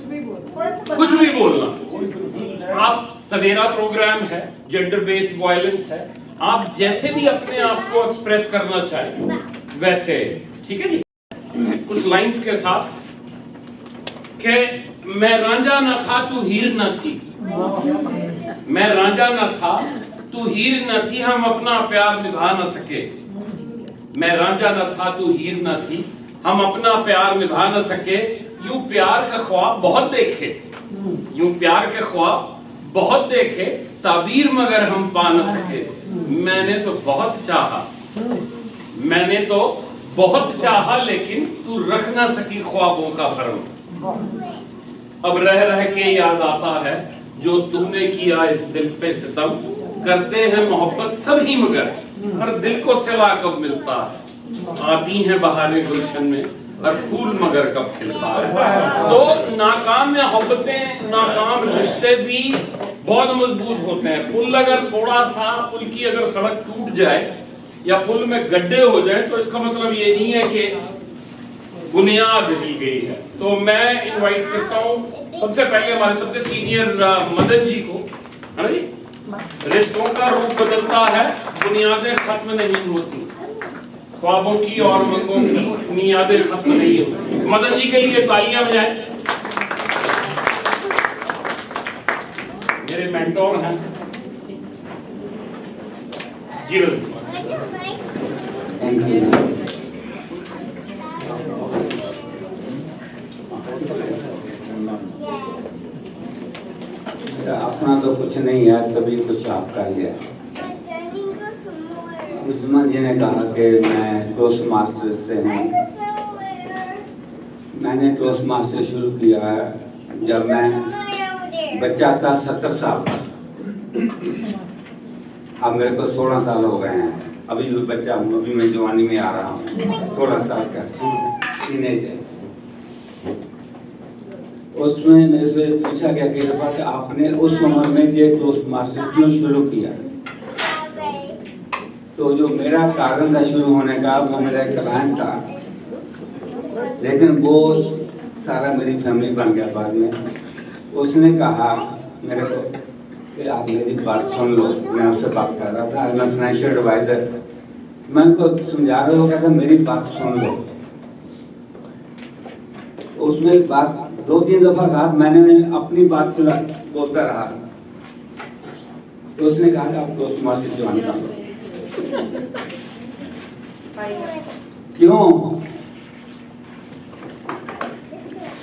भी बोलना। आप सवेरा प्रोग्राम है, जेंडर बेस्ड वायलेंस है, आप जैसे भी अपने आप को एक्सप्रेस करना चाहें वैसे, ठीक है जी। कुछ लाइंस के साथ कि मैं रांझा न था तू हीर न थी, मैं रांझा न था तू हीर न थी, हम अपना प्यार निभा न सके। मैं रांझा न था तू हीर न थी, हम अपना प्यार निभा न सके। यूं प्यार के ख्वाब बहुत देखे, यूं प्यार के ख्वाब बहुत देखे, ताबीर मगर हम पा न सके। मैंने तो बहुत चाहा, मैंने तो बहुत चाहा, लेकिन तू रख ना सकी ख्वाबों का भरम। अब रह रह के याद आता है जो तूने किया इस दिल पे सितम। करते हैं मोहब्बत सभी मगर हर दिल को सिला कब मिलता है। आती हैं बहारें गुलशन में और फूल मगर कब खिलता है। तो नाकाम मोहब्बतें, नाकाम रिश्ते भी बहुत मजबूत होते हैं। पुल अगर थोड़ा सा, पुल की अगर सड़क टूट जाए या पुल में गड्ढे हो जाए तो इसका मतलब ये नहीं है कि बुनियाद हिल गई है। तो मैं इनवाइट करता हूँ सबसे पहले हमारे सबसे सीनियर मदन जी को, है ना जी। रिश्तों का रूप बदलता है, बुनियादें खत्म नहीं होती। ख्वाबों की और मंगों की बुनियादें खत्म नहीं होती। मदन जी के लिए तालियां बजाएं, मेरे मेंटोर हैं जीवन कुमार। Thank you. अपना तो कुछ नहीं है, सभी कुछ आपका ही है। उस्मा जी ने कहा कि मैं टोस्ट मास्टर से हूँ। मैंने टोस्ट मास्टर शुरू किया है जब मैं बच्चा था, 70 साल का। अब मेरे को 16 साल हो गए हैं। अभी भी बच्चा हूँ, अभी मैं जवानी में आ रहा हूँ, 16 साल का टीनेजर। उसमें मेरे से पूछा गया कि आपने उस उम्र में ये टोस्ट मास्टर क्यों शुरू किया। तो जो मेरा कारण था शुरू होने का, वो मेरा एक क्लाइंट था, लेकिन वो सारा मेरी फैमिली बन गया बाद में। उसने कहा मेरे को कि आप मेरी बात सुन लो। मैं आपसे बात कर रहा था, मैं फाइनेंशियल एडवाइजर, मैं उनको समझा रहा हूँ, कहता मेरी बात सुन लो। उसमें बात 2-3 दफा कहा, मैंने अपनी बात बोलता रहा। तो उसने कहा कि आप टोस्ट मास्टर ज्वाइन कर लो। क्यों?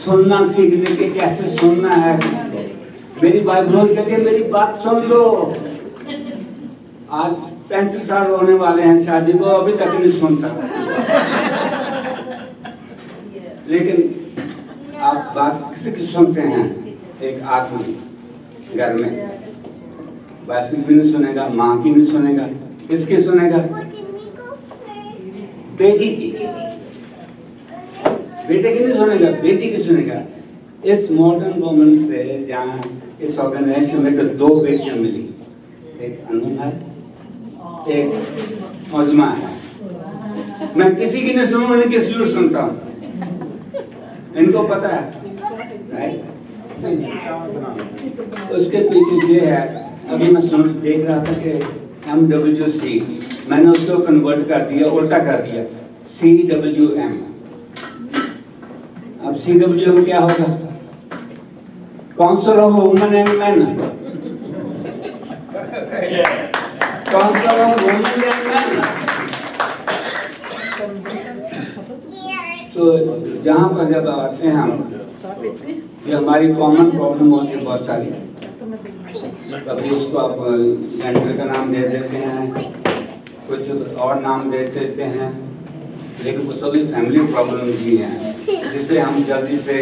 सुनना सीखने के कैसे सुनना है। मेरी वाइफ रोज कहती है मेरी बात सुन लो। आज 35 साल होने वाले हैं शादी को, अभी तक नहीं सुनता। लेकिन आप बात किसी की सुनते हैं? एक आदमी घर में वाइफ की भी नहीं सुनेगा, माँ की नहीं सुनेगा, किसकी सुनेगा? बेटी की। बेटे की नहीं सुनेगा, बेटी की सुनेगा। इस मॉडर्न वुमन से, जहाँ इस ऑर्गेनाइजेशन में तो 2 बेटियां मिली, एक अनु है, एक उस्मा है। मैं किसी की नहीं सुनूं, इनकी जरूर सुनता हूँ। इनको पता है, राइट? उसके पीछे ये है, अभी मैं देख रहा था कि MWC, मैंने उसको कन्वर्ट कर दिया, उल्टा कर दिया, CWM। अब CWM क्या होगा? Council of women and man. Council of women and man. तो जहाँ पर जब आते हैं हम, ये हमारी कॉमन प्रॉब्लम होती है बहुत सारी। कभी उसको आप जेंडर का नाम दे देते हैं, कुछ और नाम दे देते हैं, लेकिन कुछ तो भी फैमिली प्रॉब्लम भी हैं जिसे हम जल्दी से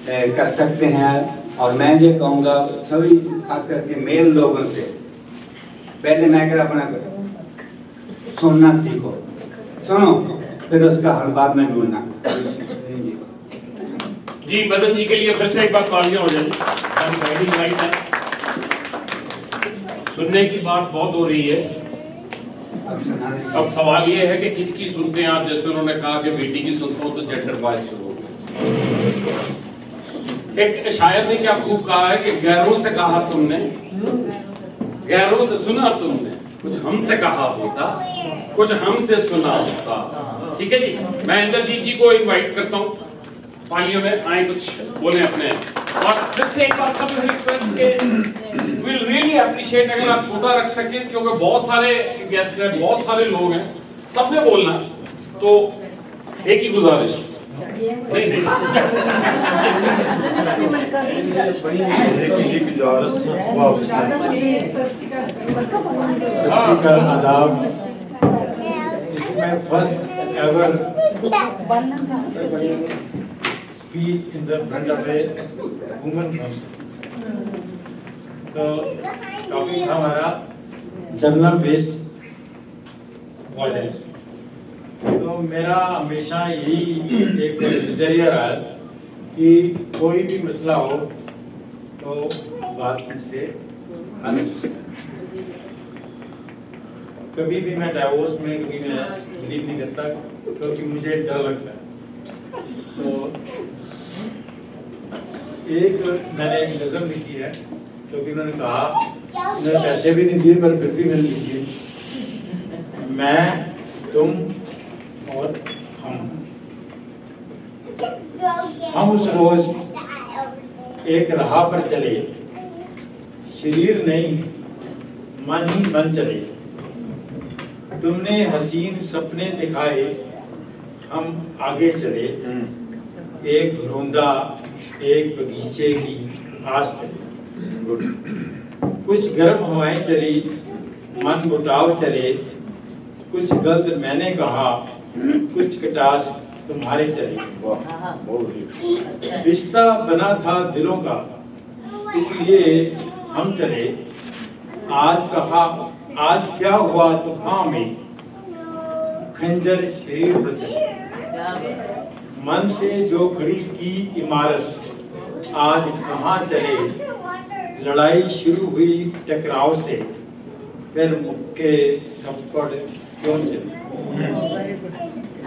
कर सकते हैं। और मैं ये कहूँगा सभी खास करके मेल लोगों से, पहले मैं कर अपना सुनना सीखो, सुनो फिर उसका हल बाद में ढूंढना। जी मदन जी के लिए फिर से एक बार तालियां हो जाएगी। सुनने की बात बहुत हो रही है, अब सवाल ये है कि किसकी सुनते हैं आप। जैसे उन्होंने कहा कि बेटी की सुनता हूं तो जेंडर बायस शुरू हो गया। एक शायर ने क्या खूब कहा है कि गैरों से कहा तुमने, गैरों से सुना तुमने, कुछ हमसे कहा होता, कुछ हमसे सुना होता। ठीक है जी, मैं इंद्रजीत जी को इनवाइट करता हूं, तालियों में आए कुछ बोले अपने। और फिर से एक बार सबसे रिक्वेस्ट के विल रियली अप्रिशिएट अगर आप छोटा रख सकें, क्योंकि बहुत सारे गेस्ट हैं, बहुत सारे लोग हैं, सबने बोलना, तो एक ही गुजारिश। आदाब, इसमें first ever speech in the front of A women function. तो टॉपिक था हमारा जनरल बेस वायलेंस। तो मेरा हमेशा यही एक नजरिया रहा है कि कोई भी मसला हो तो बातचीत से हल। कभी भी मैं डाइवोर्स में कभी मैं बिलीव नहीं करता, क्योंकि मुझे डर लगता है। तो एक मैंने एक नज़म लिखी है, क्योंकि उन्होंने कहा, उन्होंने पैसे भी नहीं दिए पर फिर भी मैंने लिखी, मैं तुम और हम उस रोज एक राह पर चले, शरीर नहीं मन ही मन चले। तुमने हसीन सपने दिखाए, हम आगे चले, एक घरोंदा एक बगीचे की आस चले। कुछ गर्म हवाएं चली, मन मुटाव चले, कुछ गलत मैंने कहा, कुछ कटास तुम्हारे चले। रिश्ता बना था दिलों का, इसलिए हम चले। आज कहा, आज क्या हुआ तूफान में, खंजर शरीर पर चले। मन से जो खड़ी की इमारत, आज कहाँ चले। लड़ाई शुरू हुई टकराव से, फिर मुक्के थप्पड़ क्यों चले।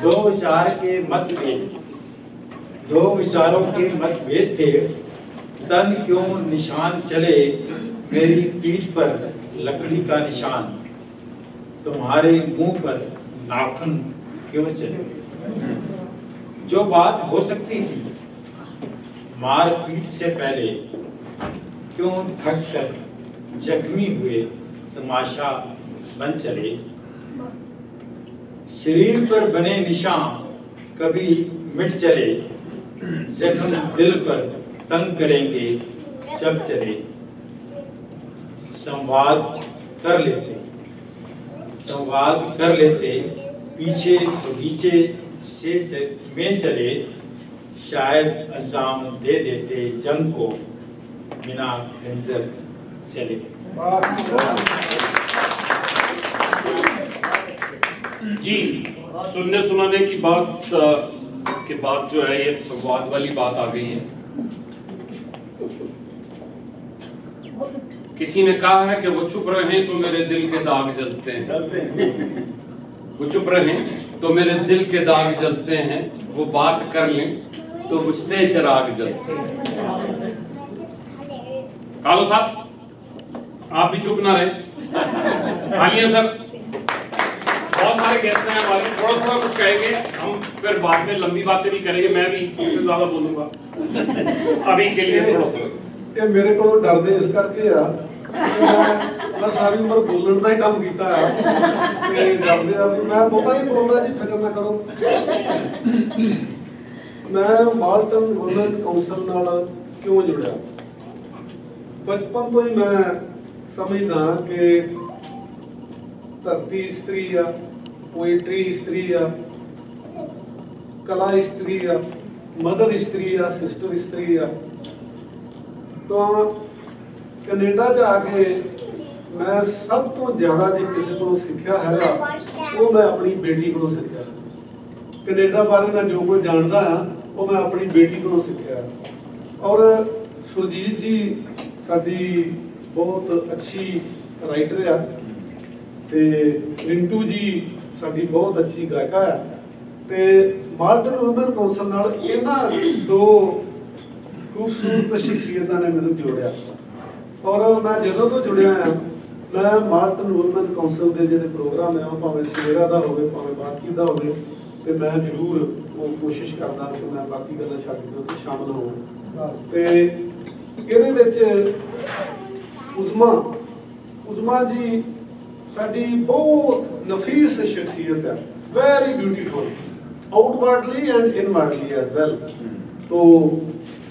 दो विचार के मतभेद, दो विचारों के मतभेद थे, तन क्यों निशान चले। मेरी पीठ पर लकड़ी का निशान, तुम्हारे मुंह पर नाखून क्यों चले। जो बात हो सकती थी मारपीट से पहले, क्यों थक कर जख्मी हुए तमाशा बन चले। शरीर पर बने निशान कभी मिट चले, जख्म दिल पर तंग करेंगे जब चले। संवाद कर लेते, संवाद कर लेते, पीछे बगीचे से में चले। शायद अंजाम दे देते जंग को, बिना खंजर चले। जी, सुनने सुनाने की बात के बाद जो है ये संवाद वाली बात आ गई है। किसी ने कहा है कि वो चुप रहें तो मेरे दिल के दाग जलते हैं, वो चुप रहें तो मेरे दिल के दाग जलते हैं, वो बात कर लें तो बुझते चिराग जलते हैं। कालो साहब आप भी चुप ना रहे। तालियां सर। बहुत सारे गेस्ट हैं हमारे, थोड़ा थोड़ा कुछ कहेंगे, हम फिर बाद में लंबी बातें भी करेंगे, मैं भी सबसे ज्यादा बोलूंगा। अभी के लिए ये मेरे को डर दे इस करके आ मैं सारी उम्र बोलने का ही काम किया है, डरदे आ मैं बहुता नहीं बोलना जी, फिक्र ना करो। मैं माल्टन वुमेन काउंसिल नाल क्यों जुड़िया, बचपन तो ही मैं समझदा कि ਧਰਤੀ ਇਸਤਰੀ ਆ, ਪੋਇਟਰੀ ਇਸਤਰੀ ਆ, ਕਲਾ ਇਸਤਰੀ ਆ, ਮਦਰ ਇਸਤਰੀ ਆ, ਸਿਸਟਰ ਇਸਤਰੀ ਆ। ਤਾਂ ਕੈਨੇਡਾ 'ਚ ਆ ਕੇ ਮੈਂ ਸਭ ਤੋਂ ਜ਼ਿਆਦਾ ਜੇ ਕਿਸੇ ਕੋਲੋਂ ਸਿੱਖਿਆ ਹੈਗਾ ਉਹ ਮੈਂ ਆਪਣੀ ਬੇਟੀ ਕੋਲੋਂ ਸਿੱਖਿਆ। ਕੈਨੇਡਾ ਬਾਰੇ ਮੈਂ ਜੋ ਕੁਝ ਜਾਣਦਾ ਆ ਉਹ ਮੈਂ ਆਪਣੀ ਬੇਟੀ ਕੋਲੋਂ ਸਿੱਖਿਆ। ਔਰ ਸੁਰਜੀਤ ਜੀ ਸਾਡੀ ਬਹੁਤ ਅੱਛੀ ਰਾਈਟਰ ਆ ਤੇ ਰਿੰਟੂ ਜੀ ਸਾਡੀ ਬਹੁਤ ਅੱਛੀ ਗਾਇਕਾ ਆ ਤੇ ਮਾਲਟਨ ਵੂਮਨ ਕੌਂਸਲ ਨਾਲ ਇਹਨਾਂ ਦੋ ਖੂਬਸੂਰਤ ਸ਼ਖਸੀਅਤਾਂ ਨੇ ਮੈਨੂੰ ਜੋੜਿਆ। ਔਰ ਮੈਂ ਜਦੋਂ ਤੋਂ ਜੁੜਿਆ ਆ ਮੈਂ ਮਾਲਟਨ ਵੂਮਨ ਕੌਂਸਲ ਦੇ ਜਿਹੜੇ ਪ੍ਰੋਗਰਾਮ ਆ ਭਾਵੇਂ ਸਵੇਰਾ ਦਾ ਹੋਵੇ ਭਾਵੇਂ ਬਾਕੀ ਦਾ ਹੋਵੇ ਤੇ ਮੈਂ ਜ਼ਰੂਰ ਉਹ ਕੋਸ਼ਿਸ਼ ਕਰਦਾ ਕਿ ਮੈਂ ਬਾਕੀ ਗੱਲਾਂ ਛੱਡ ਕੇ ਉੱਥੇ ਸ਼ਾਮਲ ਹੋਵਾਂ। ਤੇ ਇਹਦੇ ਵਿੱਚ ਉਜ਼ਮਾ ਜੀ ਸਾਡੀ ਬਹੁਤ ਨਫੀਸ ਸ਼ਖਸੀਅਤ ਹੈ, very beautiful outwardly and inwardly as well. ਤੋ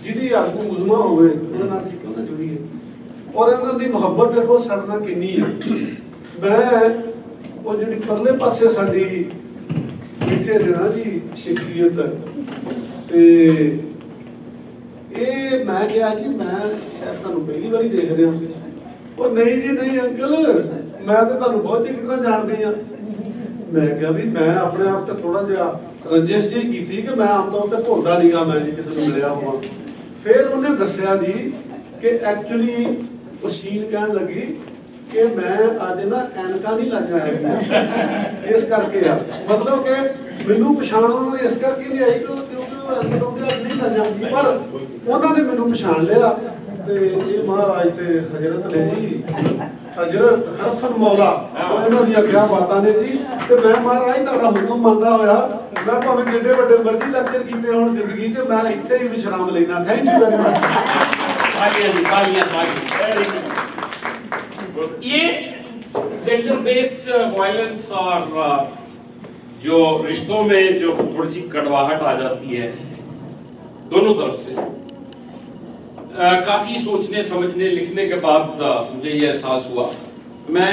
ਜਿਹਦੀ ਆਗੂ ਉਜ਼ਮਾ ਹੋਵੇ ਉਹਦੇ ਨਾਲ ਅਸੀਂ ਕਿਉਂ ਨਾ ਜੁੜੀਏ। ਔਰ ਇਹਨਾਂ ਦੀ ਮੁਹੱਬਤ ਦੇਖੋ ਸਾਡੇ ਨਾਲ ਕਿੰਨੀ ਹੈ। ਮੈਂ ਉਹ ਜਿਹੜੀ ਪਰਲੇ ਪਾਸੇ ਸਾਡੀ ਬੈਠੇ ਨੇ ਨਾ ਜੀ ਸ਼ਖਸੀਅਤ ਤੇ ਇਹ ਮੈਂ ਕਿਹਾ ਜੀ ਮੈਂ ਸ਼ਾਇਦ ਤੁਹਾਨੂੰ ਪਹਿਲੀ ਵਾਰੀ ਦੇਖ ਰਿਹਾ। ਉਹ ਨਹੀਂ ਜੀ ਨਹੀਂ ਅੰਕਲ ਮੈਂ ਤਾਂ ਤੁਹਾਨੂੰ ਬਹੁਤ ਚੰਗੀ ਤਰ੍ਹਾਂ ਜਾਣਦੀ ਆ। ਮੈਂ ਕਿਹਾ ਵੀ ਮੈਂ ਆਪਣੇ ਆਪ ਤੇ ਥੋੜਾ ਜਿਹਾ ਰੰਜਿਸ਼ ਜਿਹੀ ਕੀਤੀ ਕਿ ਮੈਂ ਆਮ ਤੌਰ ਤੇ ਭੁੱਲਦਾ ਨਹੀਂਗਾ ਮੈਂ ਜੀ ਕਿਸੇ ਨੂੰ ਮਿਲਿਆ ਹੋਵਾਂ। ਫਿਰ ਉਹਨੇ ਦੱਸਿਆ ਜੀ ਕਿ ਐਕਚੁਅਲੀ ਉਹ ਸ਼ੀਨ ਕਹਿਣ ਲੱਗੀ ਕਿ ਮੈਂ ਅੱਜ ਨਾ ਐਨਕਾਂ ਨਹੀਂ ਲਾਈਆਂ ਹੈਗੀਆਂ ਇਸ ਕਰਕੇ ਆ। ਮਤਲਬ ਕਿ ਮੈਨੂੰ ਪਛਾਣ ਉਹਨਾਂ ਦੀ ਇਸ ਕਰਕੇ ਨਹੀਂ ਆਈ ਕਿਉਂਕਿ ਉਹ ਐਨਕਾਂ ਉਹਦੇ ਨਹੀਂ ਲਾਈਆਂ, ਪਰ ਉਹਨਾਂ ਨੇ ਮੈਨੂੰ ਪਛਾਣ ਲਿਆ। ਤੇ ਇਹ ਮਹਾਰਾਜ ਤੇ ਹਜ਼ਰਤ ਨੇ ਜੀ, ਹਜ਼ਰਤ ਹਰਫਨ ਮੌਲਾ, ਉਹ ਇਹਨਾਂ ਦੀਆਂ ਕਿਆ ਬਾਤਾਂ ਨੇ ਜੀ। ਤੇ ਮੈਂ ਮਹਾਰਾਜ ਤੁਹਾਡਾ ਹੁਕਮ ਮੰਨਦਾ ਹੋਇਆ ਮੈਂ ਭਾਵੇਂ ਜਿੱਡੇ ਵੱਡੇ ਮਰਜ਼ੀ ਲੈਕਚਰ ਕੀਤੇ ਹੋਣ ਜ਼ਿੰਦਗੀ 'ਚ ਮੈਂ ਇੱਥੇ ਹੀ ਵਿਸ਼ਰਾਮ ਲੈਣਾ। Thank you very much. ये जेंडर बेस्ड वायलेंस और जो रिश्तों में जो थोड़ी सी कड़वाहट आ जाती है दोनों तरफ से, काफी सोचने समझने लिखने के बाद मुझे ये एहसास हुआ। मैं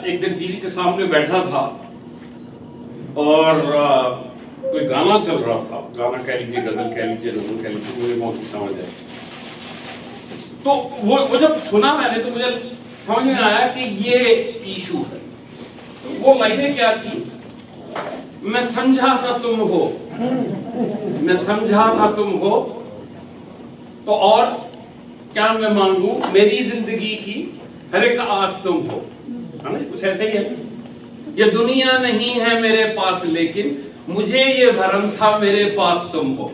एक दिन टीवी के सामने बैठा था और कोई गाना चल रहा था, गाना कह लीजिए, गजल कह लीजिए, नज़म कह लीजिए, मुझे बहुत समझ आया। तो वो जब सुना मैंने तो मुझे समझ में आया कि ये इशू है। तो वो लाइनें क्या थी, मैं समझा था तुम हो, मैं समझा था तुम हो तो और क्या मैं मांगू, मेरी जिंदगी की हर एक आस तुम हो, है ना? कुछ ऐसे ही है। ये दुनिया नहीं है मेरे पास लेकिन मुझे ये भरम था मेरे पास तुम हो।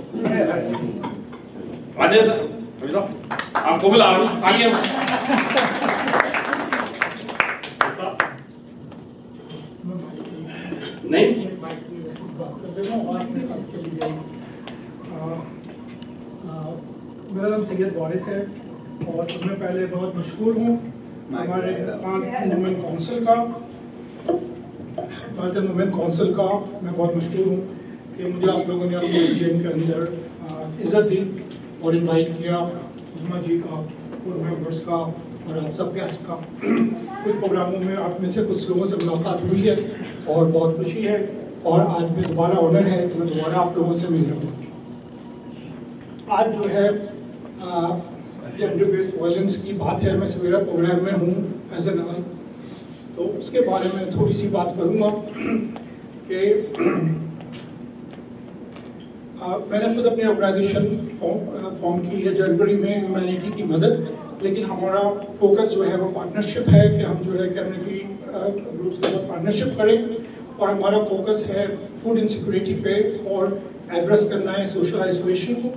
राजेश सर आपको बुला रहा हूं, आइए। नहीं मेरा नाम सैयद वारिस है और सबसे पहले बहुत मशहूर हूँ हमारे वुमेन काउंसिल का, मार्टन वुमेन काउंसिल का मैं बहुत मशहूर हूँ कि मुझे आप लोगों ने अपने एजीएम के अंदर इज्जत दी और इनवाइट किया, उस्मा जी का, पूरे मेंबर्स का और आप सब गेस्ट का। कुछ प्रोग्रामों में आप में से कुछ लोगों से मुलाकात हुई है और बहुत खुशी है और आज भी दोबारा ऑनर है कि मैं दोबारा आप लोगों से मिल रहा हूँ। आज जो है जेंडर बेस्ड वायलेंस की बात है, मैं सवेरा प्रोग्राम में हूँ एज एन ऑनर, तो उसके बारे में थोड़ी सी बात करूँगा कि मैंने खुद अपनी ऑर्गेनाइजेशन फॉर्म की है जनवरी में, ह्यूमैनिटी की मदद, लेकिन हमारा फोकस जो है वो पार्टनरशिप है कि हम जो है कम्युनिटी ग्रुप्स के साथ पार्टनरशिप करें और हमारा फोकस है फूड इनसिक्योरिटी पे और एड्रेस करना है सोशल आइसोलेशन को,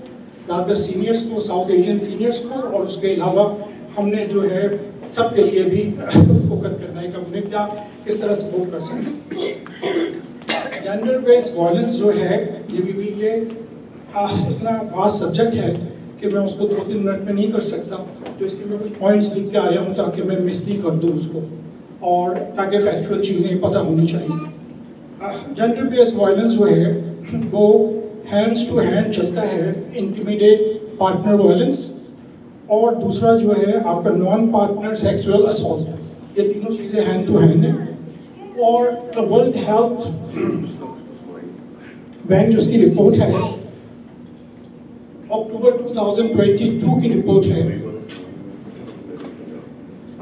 ज़्यादातर सीनियर्स को, साउथ एशियन सीनियर्स को, और उसके अलावा हमने जो है सबके लिए भी फोकस करना है कि हमने क्या किस तरह सपोर्ट कर सकते। जेंडर बेस्ड वायलेंस जो है जीबीवी ये इतना वास्ट सब्जेक्ट है कि मैं उसको 2-3 मिनट में नहीं कर सकता, तो इसके मैं कुछ पॉइंट्स लिख के आया हूँ ताकि मैं मिस नहीं कर दूँ उसको और ताकि फैक्चुअल चीज़ें पता होनी चाहिए। जेंडर बेस्ड वायलेंस जो है वो हैंड्स टू हैंड चलता है, इंटिमिडेट पार्टनर वायलेंस, और दूसरा जो है आपका नॉन पार्टनर सेक्सुअल असॉल्ट, ये तीनों चीज़ें हैंड टू हैंड है। वर्ल्ड हेल्थ बैंक जिसकी रिपोर्ट है, अक्टूबर 2022 की रिपोर्ट है,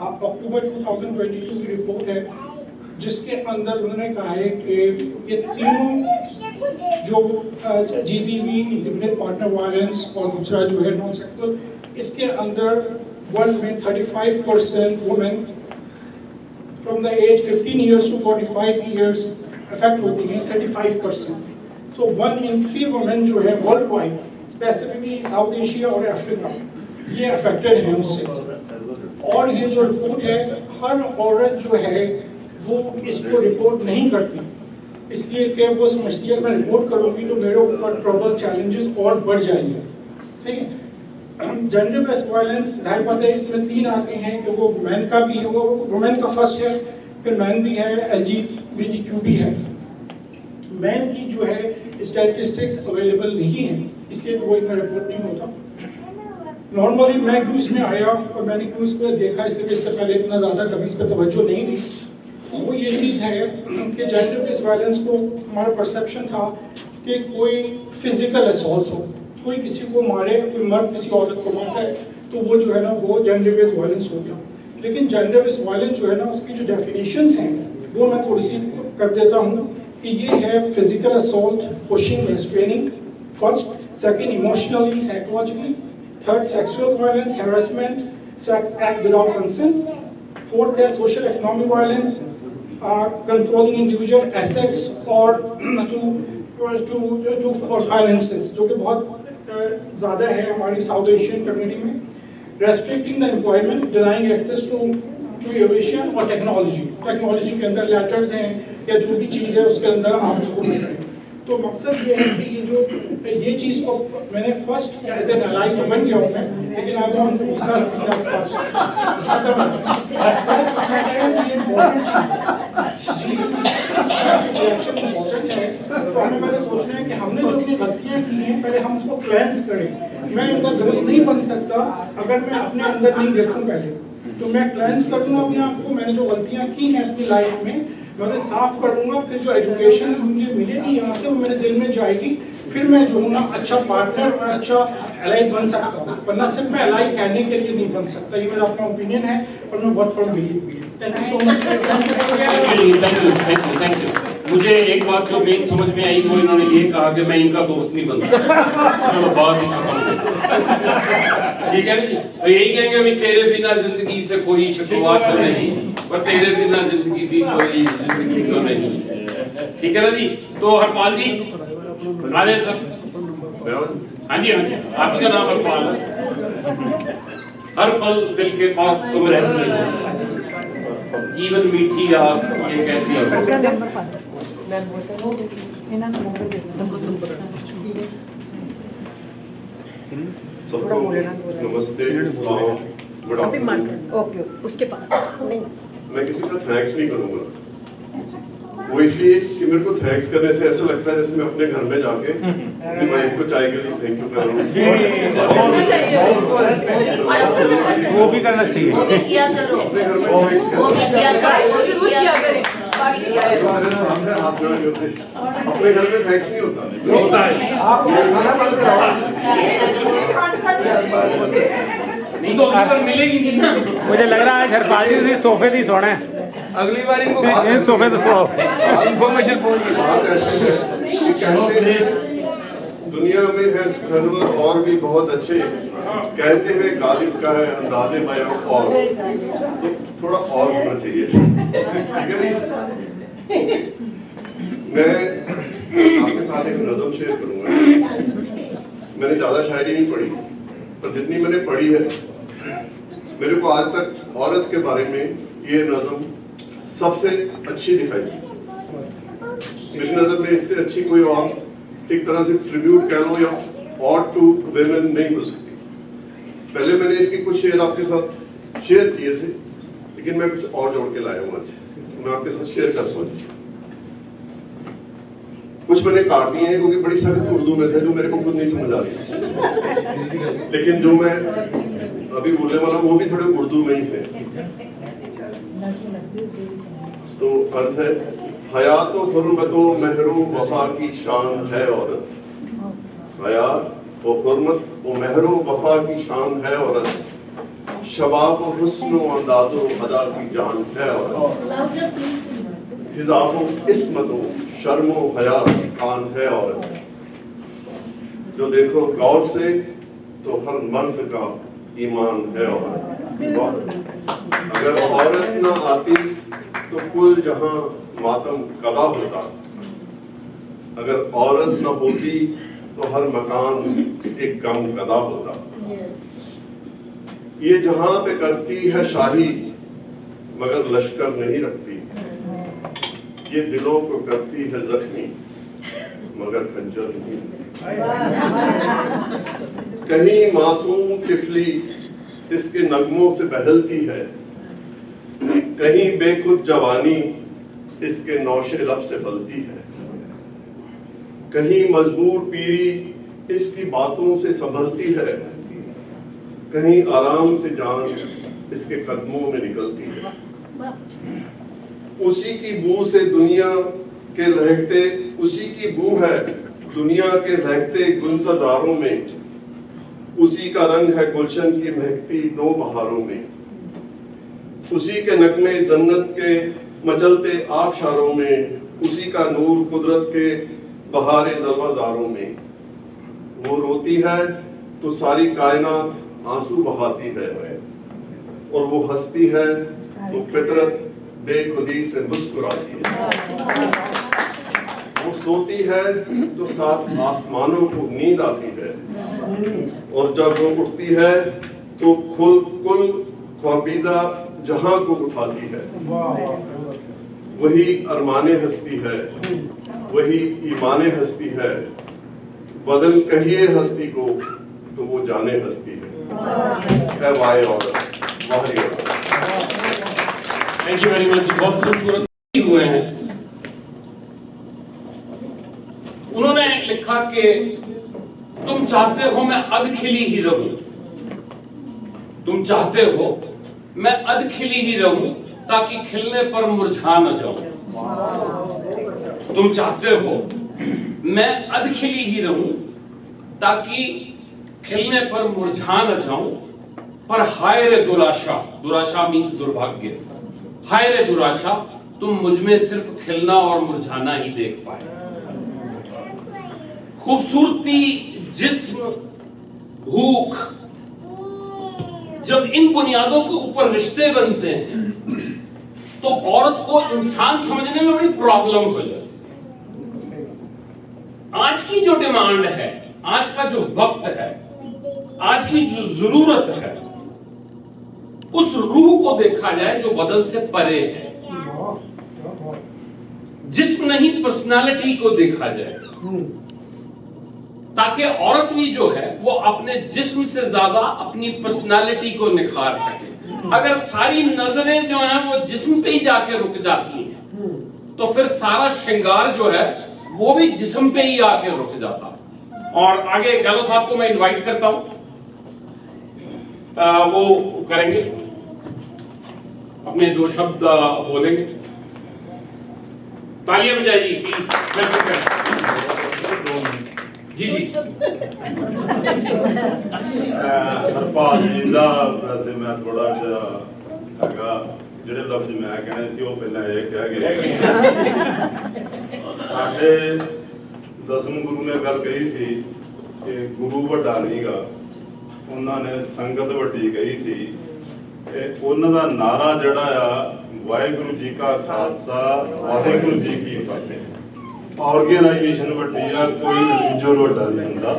अक्टूबर 2022 की रिपोर्ट है, जिसके अंदर उन्होंने कहा है कि ये तीनों जो GBV, इंटीग्रेटेड पार्टनर वायलेंस, और दूसरा जो है नॉन सेक्सुअल, इसके अंदर वर्ल्ड में 35% women from the age 15 years to 45 years affect होती हैं, 35%. सो 1 in 3 वुमेन जो है world wide, specifically south Asia और अफ्रीका, ये अफेक्टेड हैं उससे. और ये जो रिपोर्ट है, हर औरत जो है वो इसको रिपोर्ट नहीं करती, इसलिए कि वो समझती है मैं रिपोर्ट करूंगी तो मेरे ऊपर ट्रबल, चैलेंजेस और बढ़ जाएंगे. ठीक है. जेंडर बेस्ड वायलेंस ढाई पता है, इसमें 3 आते हैं कि वो मैन का भी है, वो वुमेन का फर्स्ट है, फिर मैन भी है, LGBTQ भी है. मैन की जो है स्टैटिस्टिक्स अवेलेबल नहीं है, इसलिए वो इतना रिपोर्ट नहीं होता. नॉर्मली मैं क्रूज में आया और मैंने क्रूज को देखा, इससे पहले इतना ज़्यादा कभी इस पर तवज्जो नहीं दी. वो ये चीज़ है कि जेंडर बेस्ड वायलेंस को हमारा परसेप्शन था कि कोई फिजिकल असॉल्ट हो, कोई किसी को मारे, कोई मर्द किसी औरत को मारता है तो वो जो है ना वो जेंडर बेस्ड वायलेंस हो गया. लेकिन जेंडर बेस्ड वायलेंस जो है ना उसकी जो डेफिनेशंस हैं वो मैं थोड़ी सी कर देता हूँ कि ये है physical assault, pushing, restraining, first. Second, emotionally, psychologically. Third, sexual violence, harassment, sex act without consent. Fourth है social economic violence, controlling individual assets और टू फाइनेंसेस, जो कि बहुत ज़्यादा है हमारी साउथ एशियन कम्युनिटी में. Restricting the employment, denying access to innovation और टेक्नोलॉजी के अंदर लेटर्स हैं या जो भी चीज़ है उसके अंदर हम उसको मिल रहे हैं. तो मकसद ये है कि ये चीज़ को मैंने फर्स्ट एज एन एलाई तो बन गया हूँ मैं, लेकिन अब हम दूसरा इम्पोर्टेंट है. तो हमें पहले सोचना है कि हमने जो अपनी गलतियाँ की हैं पहले हम उसको क्लेंस करें. मैं इनका दोस्त नहीं बन सकता अगर मैं अपने अंदर नहीं देखूँ पहले. तो मैं क्लेंस करूँगा अपने आप को, मैंने जो गलतियाँ की हैं अपनी लाइफ में मैं उन्हें साफ करूँगा. फिर जो एजुकेशन मुझे मिलेगी यहाँ से वो मेरे दिल में जाएगी, फिर मैं जो हूँ ना अच्छा पार्टनर और अच्छा एलाई बन सकता हूँ. वरना सिर्फ मैं एलाई कहने के लिए नहीं बन सकता. ये मेरा अपना ओपिनियन है और मैं बहुत फर्म बिलीव भी है. Thank you so much. Thank you. मुझे एक बात जो मेन समझ में आई वो इन्होंने ये कहा कि मैं इनका दोस्त नहीं बन सकता. चलो बात ही खत्म. ठीक है जी. तो यही कहेंगे भी तेरे बिना जिंदगी से कोई शिकवात तो नहीं, पर तेरे बिना जिंदगी भी कोई जिंदगी तो नहीं. ठीक है ना जी. तो हरपाल जी आ जाए सर. हाँ जी, हाँ जी. आप का नाम हरपाल है. हर पल दिल के पास तुम रहती हो, जीवन मीठी आस ये कहती है. सबको नमस्ते, गुड आफ्टरनून. ओके, उसके बाद नहीं, मैं किसी का थैंक्स नहीं करूंगा. वो इसलिए कि मेरे को थैंक्स करने से ऐसा लगता है जैसे मैं अपने घर में जाके अपनी वाइफ को चाय के लिए थैंक यू कर रहा हूँ. वो भी करना चाहिए. अपने घर में थैंक्स जो मेरे सामने हाथ जोड़े होते, अपने घर में थैंक्स नहीं होता है. नहीं तो अगर मिलेगी नहीं ना. मुझे लग रहा है हरपाल जी सोफे नहीं सोना है. अगली बार इनको सोफे तो सोओ. इन्फॉर्मेशन बात ऐसी है कि कहते हैं दुनिया में है सुखनवर और भी बहुत अच्छे, कहते हैं गालिब का है अंदाजे बयां और, तो थोड़ा और होना चाहिए. ठीक है जी. मैं आपके साथ एक नज़म शेयर करूंगा. मैंने ज्यादा शायरी नहीं पढ़ी, पर जितनी मैंने पढ़ी है मेरे को आज तक औरत के बारे में ये नज़म सबसे अच्छी दिखाई. मेरी नजर में इससे अच्छी कोई और एक तरह से ट्रिब्यूट कह लो या और टू वेमेन नहीं हो सकती. पहले मैंने इसके कुछ शेर आपके साथ शेयर किए थे, लेकिन मैं कुछ और जोड़ के लाया हूँ आज, मैं आपके साथ शेयर करता हूँ. कुछ मैंने काट दिए हैं क्योंकि बड़ी सख्त उर्दू में थे जो मेरे को खुद नहीं समझ आ रही, लेकिन जो मैं अभी बोलने वाला वो भी थोड़े उर्दू में ही है. तो अर्ज है हयात व हुर्मतो महरो वफा की शान है औरत, हयात व हुर्मत व महरो वफा की शान है औरत, शबाब व हुस्न व अंदाज़ो अदा की जान है औरत, हिजाब व इस्मत व शर्म व हया की कान है औरत। जो देखो गौर से तो हर मर्द का ईमान है औरत। अगर औरत ना आती तो कुल जहां मातम कदा होता, अगर औरत न होती तो हर मकान एक गम कदा होता। ये जहां पे करती है शाही मगर लश्कर नहीं रखती, ये दिलों को करती है जख्मी मगर खंजर नहीं। कहीं मासूम तिफली इसके नगमों से बहलती है, कहीं बेखुद जवानी इसके नौशे लब से फलती है, कहीं मजबूर पीरी इसकी बातों से संभलती है, कहीं आराम से जान इसके कदमों में निकलती है। उसी की बू से दुनिया के लहकते, उसी की बू है दुनिया के लहकते गुलज़ारों में, उसी का रंग है गुलशन की महकती दो बहारों में, उसी के नगमे जन्नत के मचलते आबशारों में, उसी का नूर कुदरत के बहारे ज़रवाज़ारों में। वो रोती है तो सारी कायनात आंसू बहाती है, और वो हंसती है तो फितरत बेखुदी से मुस्कुराती है। वो सोती है तो साथ आसमानों को नींद आती है, और जब वो उठती है तो कुल ख्वाबीदा जहां को उठाती है। वही अरमाने हस्ती है, वही ईमाने हस्ती है, बदन कहिए हस्ती को तो वो जाने हस्ती है। वाह औरत, वाह औरत। Thank you very much. बहुत खूबसूरत हुए हैं। उन्होंने लिखा कि तुम चाहते हो मैं अधखिली ही रहूं, तुम चाहते हो मैं अधखिली ही रहूं ताकि खिलने पर मुरझा न जाऊं। तुम चाहते हो मैं अधखिली ही रहूं ताकि खिलने पर मुरझा न जाऊं, पर हाय रे दुराशा, दुराशा मीन्स दुर्भाग्य, हाय रे दुराशा तुम मुझ में सिर्फ खिलना और मुरझाना ही देख पाए। खूबसूरती, जिस्म, भूख, जब इन बुनियादों के ऊपर रिश्ते बनते हैं तो औरत को इंसान समझने में बड़ी प्रॉब्लम हो जाती है। आज की जो डिमांड है, आज का जो वक्त है, आज की जो जरूरत है, उस रूह को देखा जाए जो बदन से परे है। जिस्म नहीं, पर्सनालिटी को देखा जाए, ताकि औरत भी जो है वो अपने जिस्म से ज्यादा अपनी पर्सनालिटी को निखार सके। अगर सारी नजरें जो हैं वो जिस्म पे ही जाके रुक जाती हैं तो फिर सारा श्रृंगार जो है वो भी जिस्म पे ही आके रुक जाता। और आगे गहलोत साहब को मैं इनवाइट करता हूं, वो करेंगे, अपने दो शब्द बोलेंगे। तालियां बजाइए प्लीज। जी जी। हरपाल जी ਦਾ ਵੈਸੇ ਮੈਂ ਥੋੜਾ ਜਿਹਾ ਹੈਗਾ, ਜਿਹੜੇ ਲਫ਼ਜ਼ ਮੈਂ ਕਹਿਣੇ ਸੀ ਉਹ ਪਹਿਲਾਂ ਇਹ ਕਹਿ ਗਏ। ਸਾਡੇ ਦਸਮ ਗੁਰੂ ਨੇ ਗੱਲ ਕਹੀ ਸੀ ਕਿ ਗੁਰੂ ਵੱਡਾ ਨਹੀਂਗਾ, ਉਹਨਾਂ ਨੇ ਸੰਗਤ ਵੱਡੀ ਕਹੀ ਸੀ। ਤੇ ਉਹਨਾਂ ਦਾ ਨਾਰਾ ਜਿਹੜਾ ਆ, ਵਾਹਿਗੁਰੂ ਜੀ ਕਾ ਖਾਲਸਾ ਵਾਹਿਗੁਰੂ ਜੀ ਕੀ ਫਤਿਹ। ऑर्गेनाइजेशन ਵੱਡੀ ਆ, ਕੋਈ ਇੰਡੀਵਿਜੂਅਲ ਵੱਡਾ ਨਹੀਂ ਹੁੰਦਾ।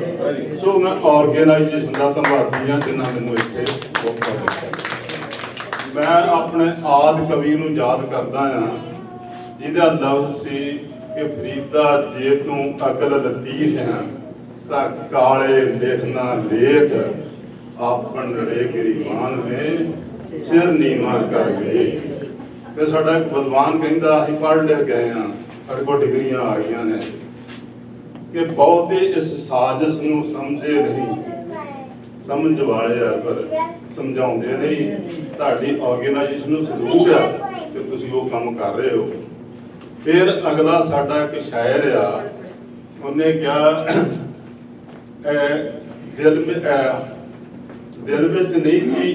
ਸੋ ਮੈਂ ਆਰਗੇਨਾਈजेशन ਦਾ ਧੰਨਵਾਦੀ ਹਾਂ ਜਿਨ੍ਹਾਂ ਮੈਨੂੰ ਇੱਥੇ ਮੌਕਾ ਦਿੱਤਾ। ਮੈਂ ਆਪਣੇ ਆਦਿ ਕਵੀ ਨੂੰ ਯਾਦ ਕਰਦਾ ਹਾਂ ਜਿਹਦਾ ਲਫ਼ਜ਼ ਸੀ ਕਿ ਫਰੀਦਾ ਜੇ ਤੂੰ ਅਕਲ ਲਤੀਫ ਹੈ ਤਾਂ ਕਾਲੇ ਲਿਖਣਾ ਲੇਖ ਆਪਨ ਲੜੇ ਗਰੀਬਾਨ ਵਿੱਚ ਸਿਰ ਨੀਵਾਂ ਕਰ ਗਏ। ਫਿਰ ਸਾਡਾ ਇੱਕ ਵਿਦਵਾਨ ਕਹਿੰਦਾ ਅਸੀਂ ਪੜ੍ਹ ਲਿਖ ਗਏ ਹਾਂ, ਸਾਡੇ ਕੋਲ ਡਿਗਰੀਆਂ ਆ ਗਈਆਂ ਨੇ, ਕਿ ਬਹੁਤੇ ਇਸ ਸਾਜ਼ਿਸ਼ ਨੂੰ ਸਮਝੇ ਨਹੀਂ, ਸਮਝ ਵਾਲੇ ਆ ਪਰ ਸਮਝਾਉਂਦੇ ਨਹੀਂ। ਤੁਹਾਡੀ ਆਰਗੇਨਾਈਜੇਸ਼ਨ ਨੂੰ ਸਲੂਟ ਆ ਕਿ ਤੁਸੀਂ ਉਹ ਕੰਮ ਕਰ ਰਹੇ ਹੋ। फिर अगला साडा एक शायर आ, उन्हें क्या दिल विच नहीं सी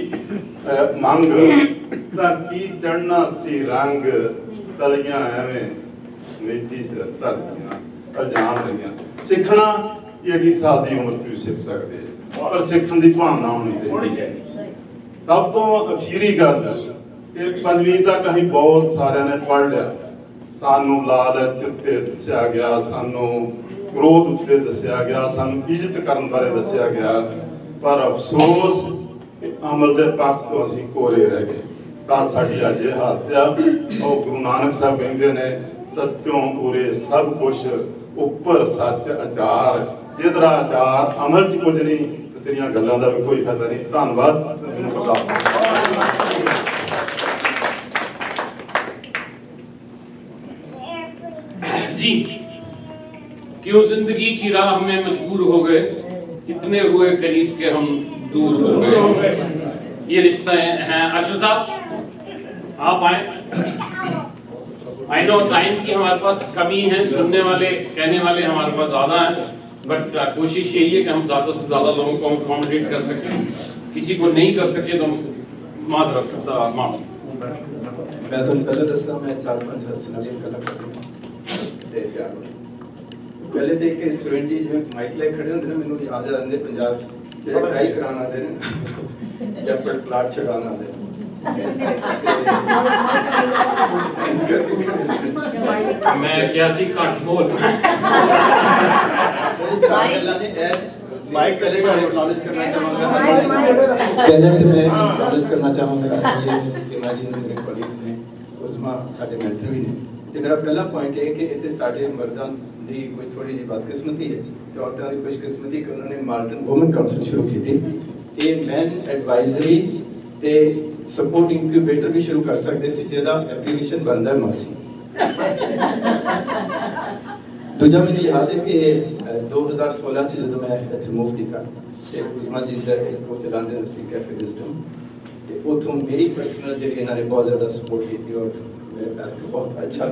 मंग तां की चढ़ना सी रंग, तलियां एवें मेथी सिर धरतियां अजान रहियां। सिखना एडी साल की उम्र भी सीख सकते, पर सीखण की भावना होनी चाहिए। सब तो अखीरी गल कि 5वीं तक असीं बहुत सारे ने पढ़ लिया, सानू लालच उत्ते दस्या गया, सानू क्रोध उत्ते दस्या गया, सानू इज्जत करन बारे दस्या गया, पर अफसोस कि अमल के पक्ष तो असीं कोरे रह गए। तां साडी अज इह हालत आ। और गुरु नानक साहब कहंदे ने सच्चों पूरे सब कुछ उपर सच आचार, जिधरा आचार अमल च कुछ नहीं ते तेरियां गल्लां दा भी कोई फायदा नहीं। धन्नवाद। जी, क्यों जिंदगी की राह में मजबूर हो गए, इतने हुए करीब के हम दूर हो गए। ये रिश्ता है। अर्शदा आप आए। आई नो टाइम की हमारे पास कमी है, सुनने वाले कहने वाले हमारे पास ज्यादा हैं, बट कोशिश यही है कि हम ज्यादा से ज्यादा लोगों को अकोमोडेट कर सकें। किसी को नहीं कर सके तो माजरत माफ। मैं तो पहले दसा मैं 4-5 हस्सन वाली गल्लां करनी पहले तो एक स्टूडेंट जी जिवें माइक ले खड़े होंदे ने, मैनूं याद आ जांदे पंजाब ਜਿਹੜੇ ਟਰਾਈ ਕਰਾਉਣ ਆਉਂਦੇ ਨੇ ਜਾਂ ਪਲਾਟ ਛਡਾਉਣ ਆਉਂਦੇ ਨੇ। मैं क्या सी घट बोल माइक करेगा एक्नॉलेज करना चाहूँगा, पहले तो मैं एक्नॉलेज करना चाहूँगा मुझे सीमा जी ने, मेरे कॉलीग्स ने, उस्मा साडे मेंटर भी ने। ਤੇ ਮੇਰਾ ਪਹਿਲਾ ਪੁਆਇੰਟ ਇਹ ਕਿ ਇੱਥੇ ਸਾਡੇ ਮਰਦਾਂ ਦੀ ਕੋਈ ਥੋੜੀ ਜਿਹੀ ਬਦਕਿਸਮਤੀ ਹੈ ਤੇ ਔਰਤਾਂ ਦੀ ਖੁਸ਼ਕਿਸਮਤੀ ਕਿ ਉਹਨਾਂ ਨੇ ਮਾਲਟਨ ਵੂਮਨ ਕਾਉਂਸਲ ਸ਼ੁਰੂ ਕੀਤੀ। ਇਹ ਮੈਨ ਐਡਵਾਈਜ਼ਰੀ ਤੇ ਸਪੋਰਟ ਇਨਕਿਊਬੇਟਰ ਵੀ ਸ਼ੁਰੂ ਕਰ ਸਕਦੇ ਸੀ, ਜਿਹਦਾ ਐਪਲੀਕੇਸ਼ਨ ਬਣਦਾ ਹੈ ਮਾਸੀ। ਦੂਜਾ ਮੈਨੂੰ ਯਾਦ ਹੈ ਕਿ 2016 ਚ ਜਦੋਂ ਮੈਂ ਇੱਥੇ ਮੂਵ ਕੀਤਾ ਤੇ ਉਸਮਾ ਜੀ ਦਾ ਕੋਚ ਲਾਂਦੇ ਸੀ ਕੈਫੇ ਵਿਜ਼ਡਮ, ਤੇ ਉਥੋਂ ਮੇਰੀ ਪਰਸਨਲ ਜਿਹੜੀ ਇਹਨਾਂ ਨੇ ਬਹੁਤ ਜ਼ਿਆਦਾ ਸਪੋਰਟ ਕੀਤੀ ਔਰ बहुत अच्छा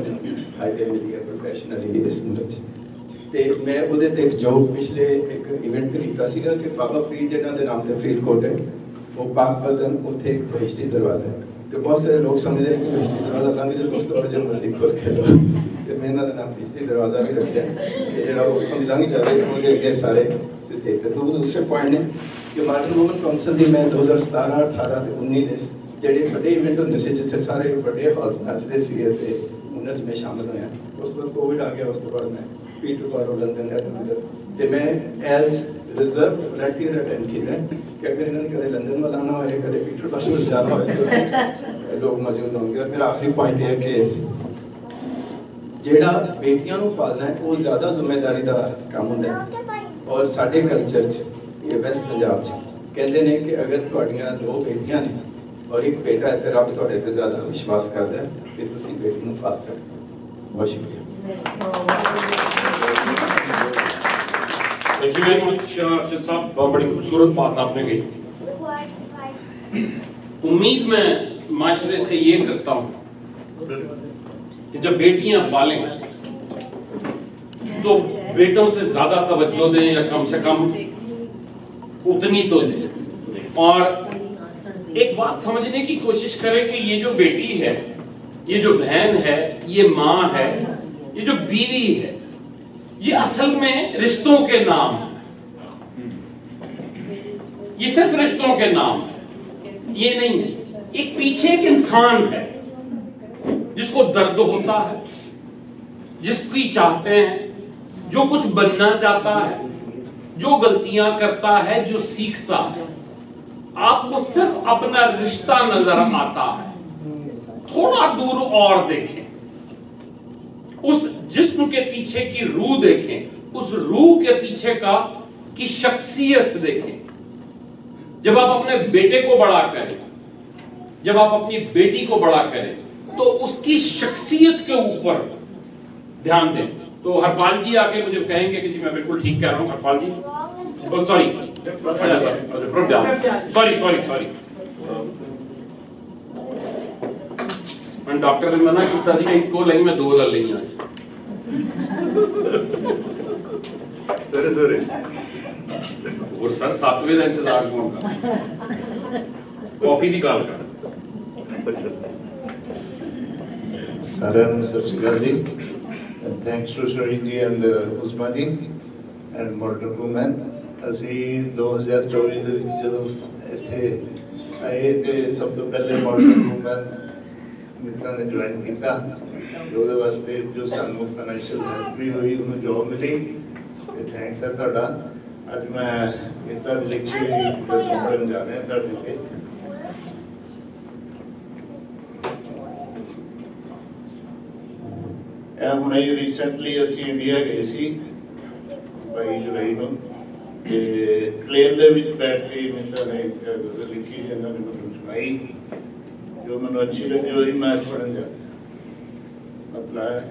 फायदे मिली है प्रोफेशनली इस मुद्दे ਤੇ ਮੈਂ ਉਹਦੇ ਤੇ ਇੱਕ ਜੋਬ ਪਿਛਲੇ ਇੱਕ ਇਵੈਂਟ ਕੀਤਾ ਸੀਗਾ ਕਿ ਬਾਬਾ ਫਰੀਦ ਜਿਹਨਾਂ ਦੇ ਨਾਮ ਤੇ ਫਰੀਦਕੋਟ ਹੈ, ਉਹ ਪਾਕ ਬਦਨ ਉੱਥੇ ਇੱਕ ਬਹਿਸ਼ਤੀ ਦਰਵਾਜ਼ਾ ਹੈ ਤੇ ਬਹੁਤ ਸਾਰੇ ਲੋਕ ਸਮਝਦੇ ਨੇ ਕਿ ਬਹਿਸ਼ਤੀ ਦਰਵਾਜ਼ਾ ਲੰਘ ਜਾਓ ਉਸ ਤੋਂ ਬਾਅਦ ਮਰਜ਼ੀ ਖੋਲ ਕੇ ਲਓ, ਤੇ ਮੈਂ ਇਹਨਾਂ ਦਾ ਨਾਮ ਬਹਿਸ਼ਤੀ ਦਰਵਾਜ਼ਾ ਵੀ ਰੱਖਿਆ ਕਿ ਜਿਹੜਾ ਉਹ ਉੱਥੋਂ ਦੀ ਲੰਘ ਜਾਵੇ ਉਹਦੇ ਅੱਗੇ ਸਾਰੇ ਸਿੱਧੇ। ਤੇ ਦੂਸਰੇ ਪੁਆਇੰਟ ਨੇ ਕਿ ਮਾਡਰਨ ਵੂਮਨ ਕਾਉਂਸਲ ਦੀ ਮੈਂ 2017, 18 ਤੇ 19 ਦੇ ਜਿਹੜੇ ਵੱਡੇ ਇਵੈਂਟ ਹੁੰਦੇ ਸੀ ਜਿੱਥੇ ਸਾਰੇ ਵੱਡੇ ਹਾਲ ਨੱਚਦੇ ਸੀਗੇ ਤੇ ਉਹਨਾਂ 'ਚ ਮੈਂ ਸ਼ਾਮਲ ਹੋਇਆ। ਉਸ ਤੋਂ ਬਾਅਦ ਕੋਵਿਡ ਆ ਗਿਆ, ਉਸ ਤੋਂ ਬਾਅਦ ਮੈਂ ਪੀਟਰਬੋਰੋ ਲੰਡਨ ਤੇ ਮੈਂ ਐਜ਼ ਰਿਜ਼ਰਵ ਵਲੰਟੀਅਰ ਅਟੈਂਡ ਕੀਤਾ ਕਿ ਅਗਰ ਇਹਨਾਂ ਨੇ ਕਦੇ ਲੰਡਨ ਵੱਲ ਆਉਣਾ ਹੋਏ, ਕਦੇ ਪੀਟਰਬੋਰੋ ਜਾਣਾ ਹੋਏ ਤਾਂ ਲੋਕ ਮੌਜੂਦ ਹੋਣਗੇ। ਔਰ ਮੇਰਾ ਆਖਰੀ ਪੁਆਇੰਟ ਇਹ ਹੈ ਕਿ ਜਿਹੜਾ ਬੇਟੀਆਂ ਨੂੰ ਪਾਲਣਾ ਹੈ ਉਹ ਜ਼ਿਆਦਾ ਜ਼ਿੰਮੇਵਾਰੀ ਦਾ ਕੰਮ ਹੁੰਦਾ ਹੈ। ਔਰ ਸਾਡੇ ਕਲਚਰ 'ਚ ਇਹ ਵੈਸਟ ਪੰਜਾਬ 'ਚ ਕਹਿੰਦੇ ਨੇ ਕਿ ਅਗਰ ਤੁਹਾਡੀਆਂ 2 ਬੇਟੀਆਂ ਨੇ और एक बेटा है, फिर आप थोड़े पे ज्यादा विश्वास करते हैं कि तुसी बेटी को पाल सकते। बहुत शुक्रिया। Thank you very much Arshad साहब, बहुत बड़ी खूबसूरत बात आपने कही। उम्मीद मैं माशरे से ये करता हूँ कि जब बेटियां पालें तो बेटों से ज्यादा तवज्जो दें या कम से कम उतनी तो दें, और एक बात समझने की कोशिश करें कि ये जो बेटी है, ये जो बहन है, ये माँ है, ये जो बीवी है, ये असल में रिश्तों के नाम है। ये सिर्फ रिश्तों के नाम है, ये नहीं है। एक पीछे एक इंसान है जिसको दर्द होता है, जिसकी चाहते हैं, जो कुछ बनना चाहता है, जो गलतियां करता है, जो सीखता है। आपको सिर्फ अपना रिश्ता नजर आता है, थोड़ा दूर और देखें, उस जिस्म के पीछे की रूह देखें, उस रूह के पीछे की शख्सियत देखें। जब आप अपने बेटे को बड़ा करें, जब आप अपनी बेटी को बड़ा करें, तो उसकी शख्सियत के ऊपर ध्यान दें। तो हरपाल जी आके मुझे कहेंगे कि जी मैं बिल्कुल ठीक कह रहा हूं। हरपाल जी, सॉरी सॉरी मैं डॉक्टर ने मना किया सी कि इको नहीं मैं 2 ले लिया सवेरे और सर 7 बजे का इंतजार करूंगा कॉफी की गल कर सारे Sat Sri Akal ji thanks to Shireen ji and Usma ji and Modern Women ਅਸੀਂ 2024 ਦੇ ਵਿੱਚ ਜਦੋਂ ਇੱਥੇ ਆਏ ਤੇ ਸਭ ਤੋਂ ਪਹਿਲੇ ਮॉडर्न वूमेन ਮਿੱਤਰਾਂ ਨੇ ਜੁਆਇਨ ਕੀਤਾ ਉਹਦੇ ਵਾਸਤੇ ਜੋ ਸਾਨੂੰ ਫਾਈਨੈਂਸ਼ੀਅਲ ਹੈਲਪ ਵੀ ਹੋਈ ਉਹਨੂੰ ਜੋਬ ਮਿਲੀ ਤੇ ਥੈਂਕਸ ਹੈ ਤੁਹਾਡਾ ਅੱਜ ਮੈਂ ਮਿੱਤਰਾਂ ਦੀ ਲੈਕਚਰ ਕਰਨ ਜਾ ਰਿਹਾ ਤੁਹਾਡੇ ਤੇ ਹੁਣੇ ਰੀਸੈਂਟਲੀ ਅਸੀਂ ਇੰਡੀਆ ਗਏ ਸੀ 22 ਜੁਲਾਈ ਨੂੰ ਤੇ ਪਲੇਨ ਦੇ ਵਿੱਚ ਬੈਠ ਕੇ ਮਿੱਤਰ ਨੇ ਇੱਕ ਗਜ਼ਲ ਲਿਖੀ ਜਿਹਨਾਂ ਨੇ ਮੈਨੂੰ ਸੁਣਾਈ जो मैंने अच्छी लगी वही मैं पढ़ने जा मतलब है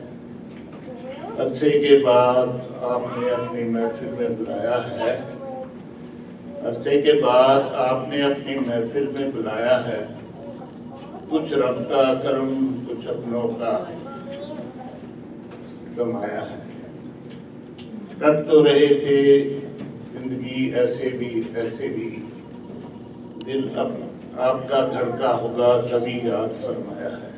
अरसे के बाद आपने अपनी महफिल में बुलाया है अरसे के बाद आपने अपनी महफिल में बुलाया है कुछ रब का करम कुछ अपनों का समाया है कट तो रहे थे जिंदगी ऐसे भी दिल अब आपका धड़का होगा तभी याद फरमाया है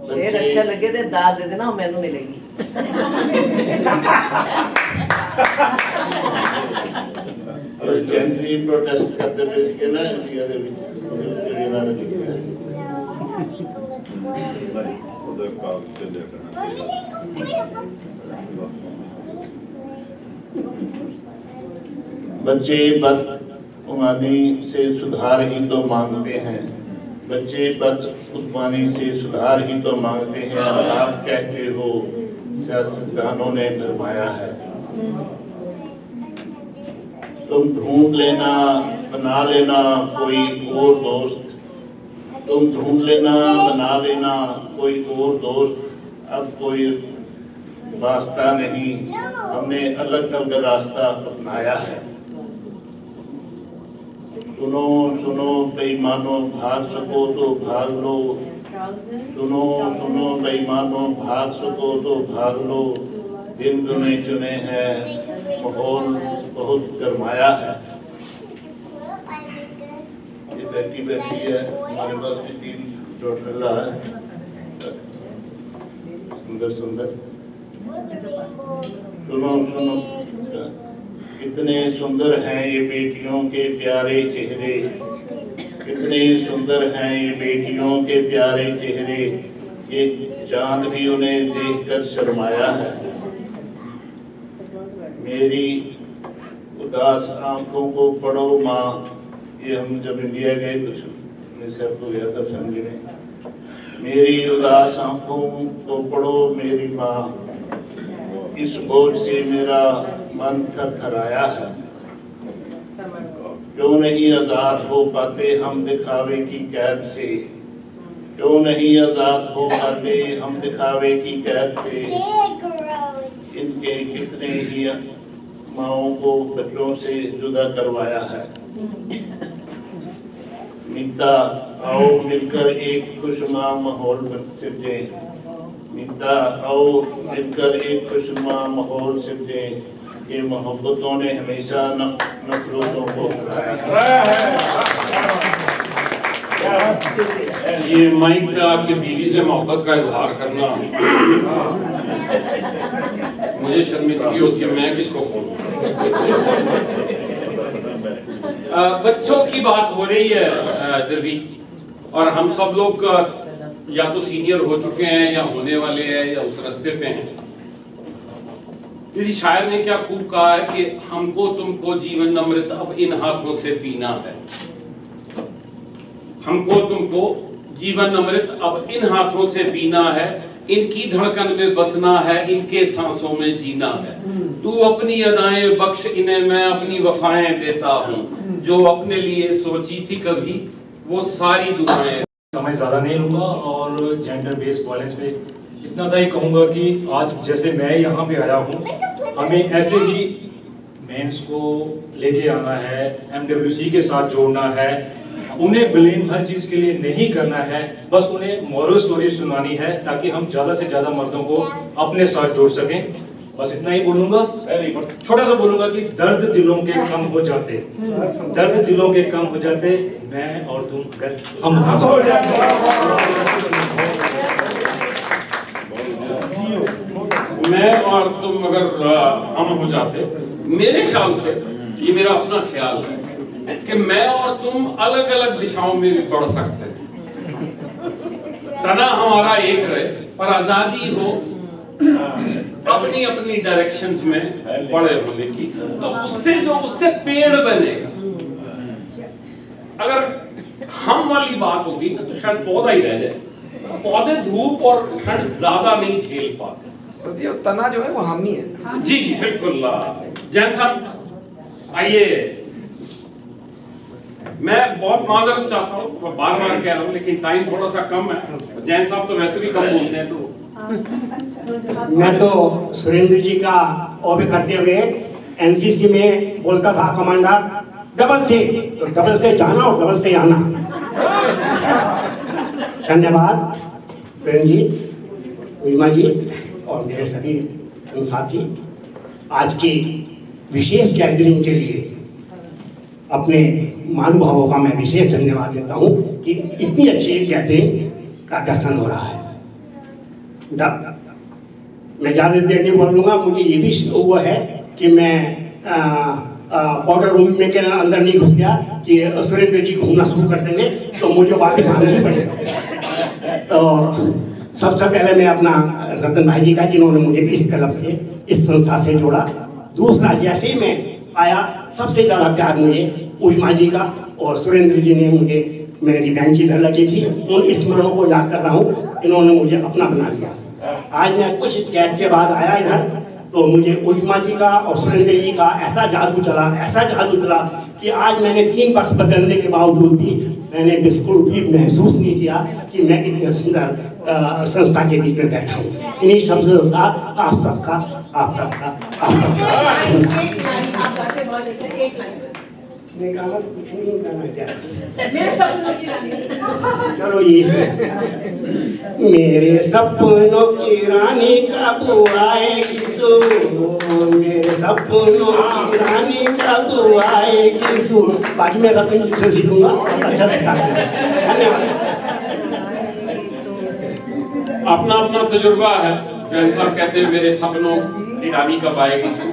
शेर अच्छा लगे तो दाद दे देना मैनू मिलेगी और जेंजी प्रोटेस्ट करते हुए इसके ना इंडिया दे विच इन्होंने लिखा है उधर काम चल करना बच्चे बदउमानी से सुधार ही तो मांगते हैं बच्चे बदउमानी से सुधार ही तो मांगते हैं आप कहते हो सियासतदानों ने भरमाया है तुम ढूंढ लेना बना लेना कोई और दोस्त तुम ढूंढ लेना बना लेना कोई और दोस्त अब कोई वास्ता नहीं हमने अलग अलग रास्ता अपनाया है सुनो सुनो बेईमानो भाग सको तो भाग लो सुनो सुनो बेईमानो भाग सको तो भाग लो दिन चुने चुने हैं माहौल बहुत गरमाया है ये बैठी है हमारे पास भी 3 टोटल है सुंदर सुंदर सुनो सुनो कितने सुंदर हैं ये बेटियों के प्यारे चेहरे कितने सुंदर हैं ये बेटियों के प्यारे चेहरे ये चांद भी उन्हें देखकर शर्माया है मेरी उदास आंखों को पढ़ो माँ ये हम जब इंडिया गए कुछ मिसर को गया था फैमिली में मेरी उदास आंखों को पढ़ो मेरी माँ इस बोझ से मेरा मन थरथराया है क्यों नहीं आजाद हो पाते हम दिखावे की कैद से क्यों नहीं आजाद हो पाते हम दिखावे की कैद से इनके कितने ही माओं को बच्चों से जुदा करवाया है मीता आओ मिलकर एक खुशनुमा माहौल सिरजे मीता आओ मिलकर एक खुशनुमा माहौल सिरजे ये मोहब्बतों ने हमेशा नफरतों को हराया है ये माइक पे आपकी बीवी से मोहब्बत का इजहार करना मुझे शर्मिंदगी होती है मैं किसको फोन बच्चों की बात हो रही है दरवी और हम सब लोग या तो सीनियर हो चुके हैं या होने वाले हैं या उस रास्ते पे हैं किसी शायर ने क्या खूब कहा है कि हमको तुमको जीवन अमृत अब इन हाथों से पीना है हमको तुमको जीवन अमृत अब इन हाथों से पीना है इनकी धड़कन में बसना है इनके सांसों में जीना है तू अपनी अदाएं बख्श इन्हें मैं अपनी वफाएं देता हूँ जो अपने लिए सोची थी कभी वो सारी दुआएं समय ज़्यादा नहीं लूँगा और जेंडर बेस्ड वायलेंस पे इतना सा ही कहूँगा कि आज जैसे मैं यहाँ पे आया हूँ हमें ऐसे ही मेंस को लेके आना है MWC के साथ जोड़ना है उन्हें ब्लेम हर चीज के लिए नहीं करना है, बस उन्हें मॉरल स्टोरी सुनानी है ताकि हम ज्यादा से ज्यादा मर्दों को अपने साथ जोड़ सकें। बस इतना ही बोलूंगा। छोटा सा बोलूंगा कि दर्द दिलों के कम हो जाते, दर्द दिलों के कम हो जाते, मैं और तुम अगर हम हो मैं और तुम अगर हम हो जाते, मेरे ख्याल से, ये मेरा अपना ख्याल है कि मैं और तुम अलग अलग दिशाओं में भी बढ़ सकते हैं। तना हमारा एक रहे पर आजादी हो अपनी अपनी डायरेक्शंस में बड़े होने की, तो उससे पेड़ बनेगा। अगर हम वाली बात होगी ना तो शायद पौधा ही रह जाए। पौधे धूप और ठंड ज्यादा नहीं झेल पाते। तना जो है वो हम ही है। जी जी बिल्कुल। जैन साहब आइए। मैं बहुत माजरत चाहता हूँ, मैं बार बार कह रहा हूँ, लेकिन टाइम थोड़ा सा कम है। जैन साहब तो वैसे भी कम बोलते हैं। तो मैं तो सुरेंद्र जी का ओबे करते हुए एनसीसी में बोलता था कमांडर डबल से जाना और डबल से आना। धन्यवाद सुरेंद्र जी, उमा जी और मेरे सभी साथी। आज की विशेष गैदरिंग के लिए अपने महानुभावों का मैं विशेष धन्यवाद देता हूं कि इतनी अच्छी गैदरिंग का दर्शन हो रहा है। मैं ज्यादा देर नहीं बोलूंगा। मुझे ये भी वो है कि मैं ऑर्डर रूम में के अंदर नहीं घुस गया कि सुरेंद्र जी घूमना शुरू कर देंगे तो मुझे वापस आना ही पड़ेगा। तो सबसे पहले मैं अपना रतन भाई जी का, जिन्होंने मुझे इस क्लब से, इस संस्था से जोड़ा। दूसरा, जैसे ही मैं आया सबसे ज्यादा प्यार मुझे उष्मा जी का और सुरेंद्र जी ने मुझे, मेरी बेंच इधर लगी थी, उन स्मरणों को याद कर रहा हूँ। इन्होंने मुझे अपना बना लिया। आज मैं कुछ गैप के बाद आया इधर, तो मुझे उष्मा जी का और सुरेंद्र जी का ऐसा जादू चला कि आज मैंने 3 वर्ष बदलने के बावजूद भी मैंने बिल्कुल भी महसूस नहीं किया कि मैं इतने सुंदर संस्था के बीच में बैठा हूँ। इन्हीं शब्दों के साथ आप सबका निकाला कुछ नहीं करना क्या। चलो ये मेरे सपनों की रानी कब आएगी तू, मेरे सपनों की रानी कब आएगी तू। बाकी मैं रतन जी से सीखूंगा, अच्छा सिखा। अपना अपना तजुर्बा है। जैन साहब कहते हैं मेरे सपनों की रानी कब आएगी तू।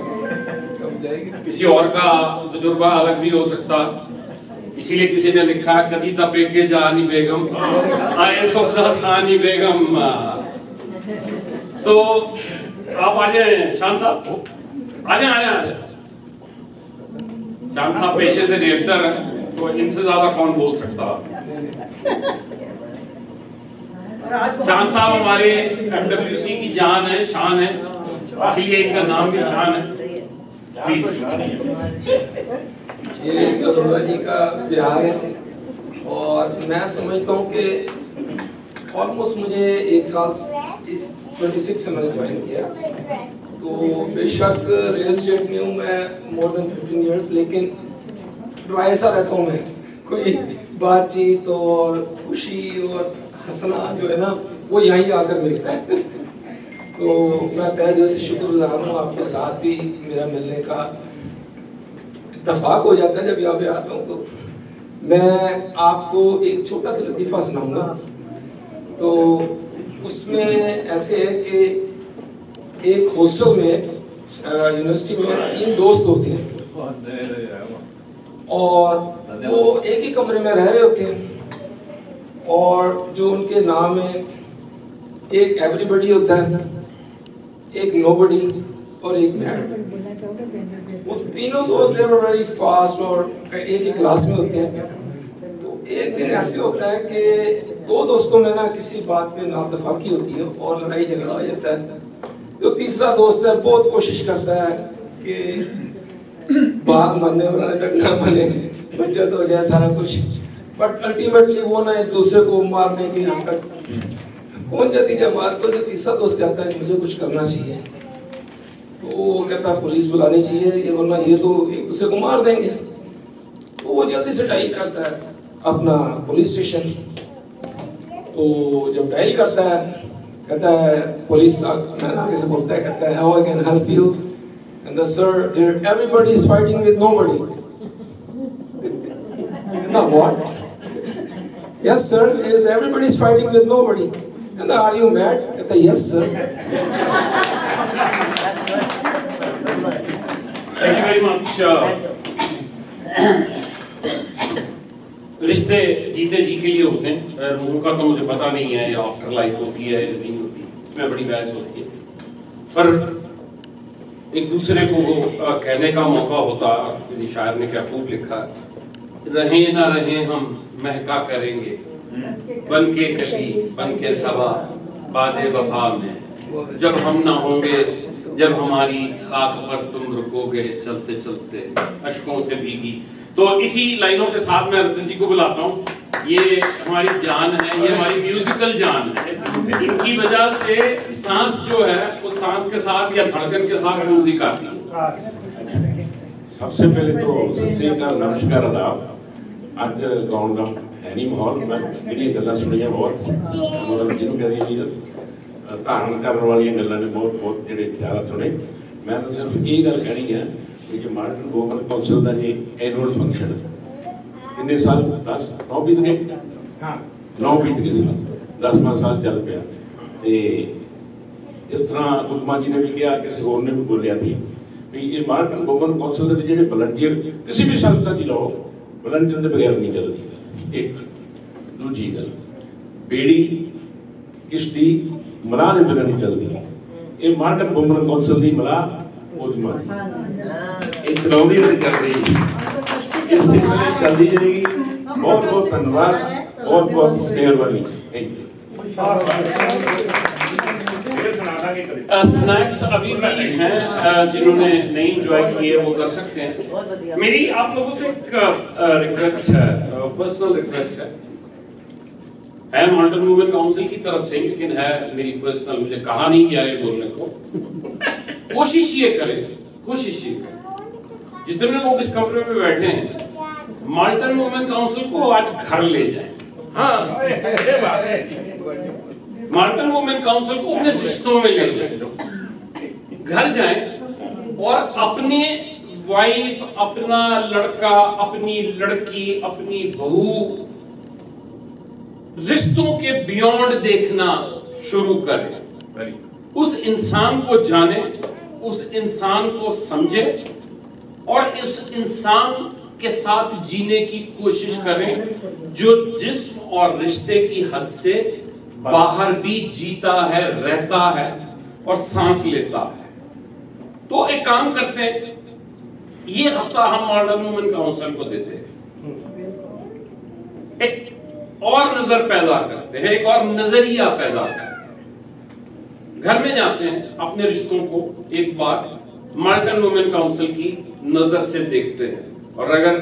किसी और का तजुर्बा अलग भी हो सकता, इसीलिए किसी ने लिखा कदी तपे के जानी बेगम आए सुखदा सानी बेगम। तो आप आ जाए शान साहब, आ जाए। शान साहब पेशे से डायरेक्टर है, तो इनसे ज्यादा कौन बोल सकता। शान साहब हमारे FWC की जान है, शान है, इसीलिए इनका नाम भी शान है। ये गरुड़ा जी का बिहार है और मैं समझता हूँ कि ऑलमोस्ट मुझे 1 साल इस 26 से मैंने ज्वाइन किया। तो बेशक रियल एस्टेट में हूँ मैं मोर देन 15 इयर्स, लेकिन ऐसा रहता हूँ मैं, कोई बातचीत और खुशी और हंसना जो है ना वो यहीं आकर मिलता है। तो मैं तहे दिल से शुक्रगुजार हूँ। आपके साथ भी मेरा मिलने का इत्तेफाक हो जाता है जब यहाँ पे आता हूँ। तो मैं आपको एक छोटा सा लतीफ़ा सुनाऊंगा। तो उसमें ऐसे है कि एक हॉस्टल में यूनिवर्सिटी में 3 दोस्त होते हैं और वो एक ही कमरे में रह रहे होते हैं और जो उनके नाम है, एक एवरीबॉडी होता है, एक नोबडी और एक मैड। वो तीनों दोस्त दे वर वेरी फास्ट और एक ही क्लास में होते हैं। तो एक दिन ऐसे होता है कि 2 दोस्तों में ना किसी बात पे नातफाकी होती है और लड़ाई झगड़ा हो जाता है। जो तीसरा दोस्त है बहुत कोशिश करता है कि बात मानने वाले तक ना बने, बचत हो जाए सारा कुछ, बट अल्टीमेटली वो ना एक दूसरे को मारने के यहाँ तक पहुंच जाती है बात। तो जो तीसरा दोस्त कहता है मुझे कुछ करना चाहिए, तो वो कहता है पुलिस बुलानी चाहिए, ये वरना ये तो एक दूसरे को मार देंगे। तो वो जल्दी से टाई करता है अपना पुलिस स्टेशन, तो जब डायल करता है, कहता है पुलिस मैन आगे से बोलता है, कहता है how I can help you, and the sir everybody is fighting with nobody. कहता what? Yes sir, is everybody is fighting with nobody. कहता आर यू मैड? कहता yes sir. Thank you very much. रिश्ते जीते जी के लिए होते हैं, रूहों का तो मुझे पता नहीं है, या आफ्टर लाइफ होती है या नहीं होती, इसमें बड़ी बहस होती है, पर एक दूसरे को कहने का मौका होता। किसी शायर ने क्या खूब लिखा, रहें ना रहें हम महका करेंगे, बन के कली बन के सवा बादे वफा में, जब हम ना होंगे, जब हमारी खाक पर तुम रुकोगे, चलते चलते अश्कों से भीगी। तो इसी लाइनों के साथ मैं रतन जी को बुलाता हूँ। ये हमारी जान है, ये हमारी म्यूजिकल जान है। इनकी वजह से सांस जो है, उस सांस के साथ या धड़कन के साथ म्यूजिक आती है। सबसे पहले तो सत श्री अकाल, नमस्कार, आदाब। ਅੱਜ ਗਾਉਣ ਦਾ ਹੈ ਨਹੀਂ ਮਾਹੌਲ, ਮੈਂ ਜਿਹੜੀਆਂ ਗੱਲਾਂ ਸੁਣੀਆਂ ਬਹੁਤ ਮਤਲਬ ਜਿਹਨੂੰ ਕਹਿੰਦੇ ਜੀ ਧਾਰਨ ਕਰਨ ਵਾਲੀਆਂ ਗੱਲਾਂ ਨੇ, ਬਹੁਤ ਬਹੁਤ ਜਿਹੜੇ ਖਿਆਲ ਸੁਣੇ। ਮੈਂ ਤਾਂ ਸਿਰਫ ਇਹ ਗੱਲ ਕਹਿਣੀ ਹੈ ਕਿ ਜੋ ਮਾਡਰਨ ਵੂਮਨ ਕੌਂਸਲ ਦਾ ਜੀ ਐਨੂਅਲ ਫੰਕਸ਼ਨ ਕਿੰਨੇ ਸਾਲ 10 9 ਬੀਤ ਗਏ, 9 ਬੀਤ ਗਏ ਸਾਲ, 10ਵਾਂ ਸਾਲ ਚੱਲ ਪਿਆ। ਤੇ ਜਿਸ ਤਰ੍ਹਾਂ ਉਦਮਾ ਜੀ ਨੇ ਵੀ ਕਿਹਾ, ਕਿਸੇ ਹੋਰ ਨੇ ਵੀ ਬੋਲਿਆ ਸੀ ਵੀ ਇਹ ਮਾਡਰਨ ਵੂਮਨ ਕੌਂਸਲ ਦੇ ਵਿੱਚ ਜਿਹੜੇ ਵਲੰਟੀਅਰ ਕਿਸੇ ਵੀ ਸੰਸਥਾ 'ਚ ਲਾਓ, ਵਲੰਟੀਅਰ ਦੇ ਬਗੈਰ ਨਹੀਂ ਚੱਲਦੀ। ਇੱਕ ਦੂਜੀ ਗੱਲ, ਬੇੜੀ ਕਿਸ਼ਤੀ ਮਲਾਹ ਦੇ ਬਿਨਾਂ ਨਹੀਂ ਚੱਲਦੀ। ਇਹ ਮਾਡਰਨ ਵੂਮਨ ਕੌਂਸਲ ਦੀ ਮਲਾਹ ਉਦਮਾ ਇਹ ਚਲਾਉਂਦੀ ਤੇ ਚੱਲ ਰਹੀ, ਇਸੇ ਤਰ੍ਹਾਂ ਚੱਲਦੀ ਜਾਏਗੀ। बहुत बहुत धन्यवाद, बहुत बहुत मेहरबानी, थैंक यू। स्नैक्स अभी भी हैं, जिन्होंने नहीं एंजॉय किए वो कर सकते हैं। मेरी आप लोगों से एक रिक्वेस्ट है, पर्सनल रिक्वेस्ट है माल्टन वुमेन काउंसिल की तरफ से, लेकिन है मेरी पर्सनल, मुझे कहा नहीं किया ये बोलने को। कोशिश ये करें जितने लोग इस कमरे में बैठे हैं, माल्टन वुमेन काउंसिल को आज घर ले जाएं। हाँ, माल्टन वुमेन काउंसिल को अपने रिश्तों में ले जाएं, घर जाएं और अपने वाइफ, अपना लड़का, अपनी लड़की, अपनी बहू, रिश्तों के बियॉन्ड देखना शुरू करें। उस इंसान को जाने, उस इंसान को समझे और इस इंसान के साथ जीने की कोशिश करें जो जिस्म और रिश्ते की हद से बाहर भी जीता है, रहता है और सांस लेता है। तो एक काम करते हैं, ये हफ्ता हम माल्टन वुमेन काउंसिल को देते हैं, एक और नजर पैदा करते हैं, एक और नजरिया पैदा करते हैं। घर में जाते हैं, अपने रिश्तों को एक बार माल्टन वुमेन काउंसिल की नजर से देखते हैं, और अगर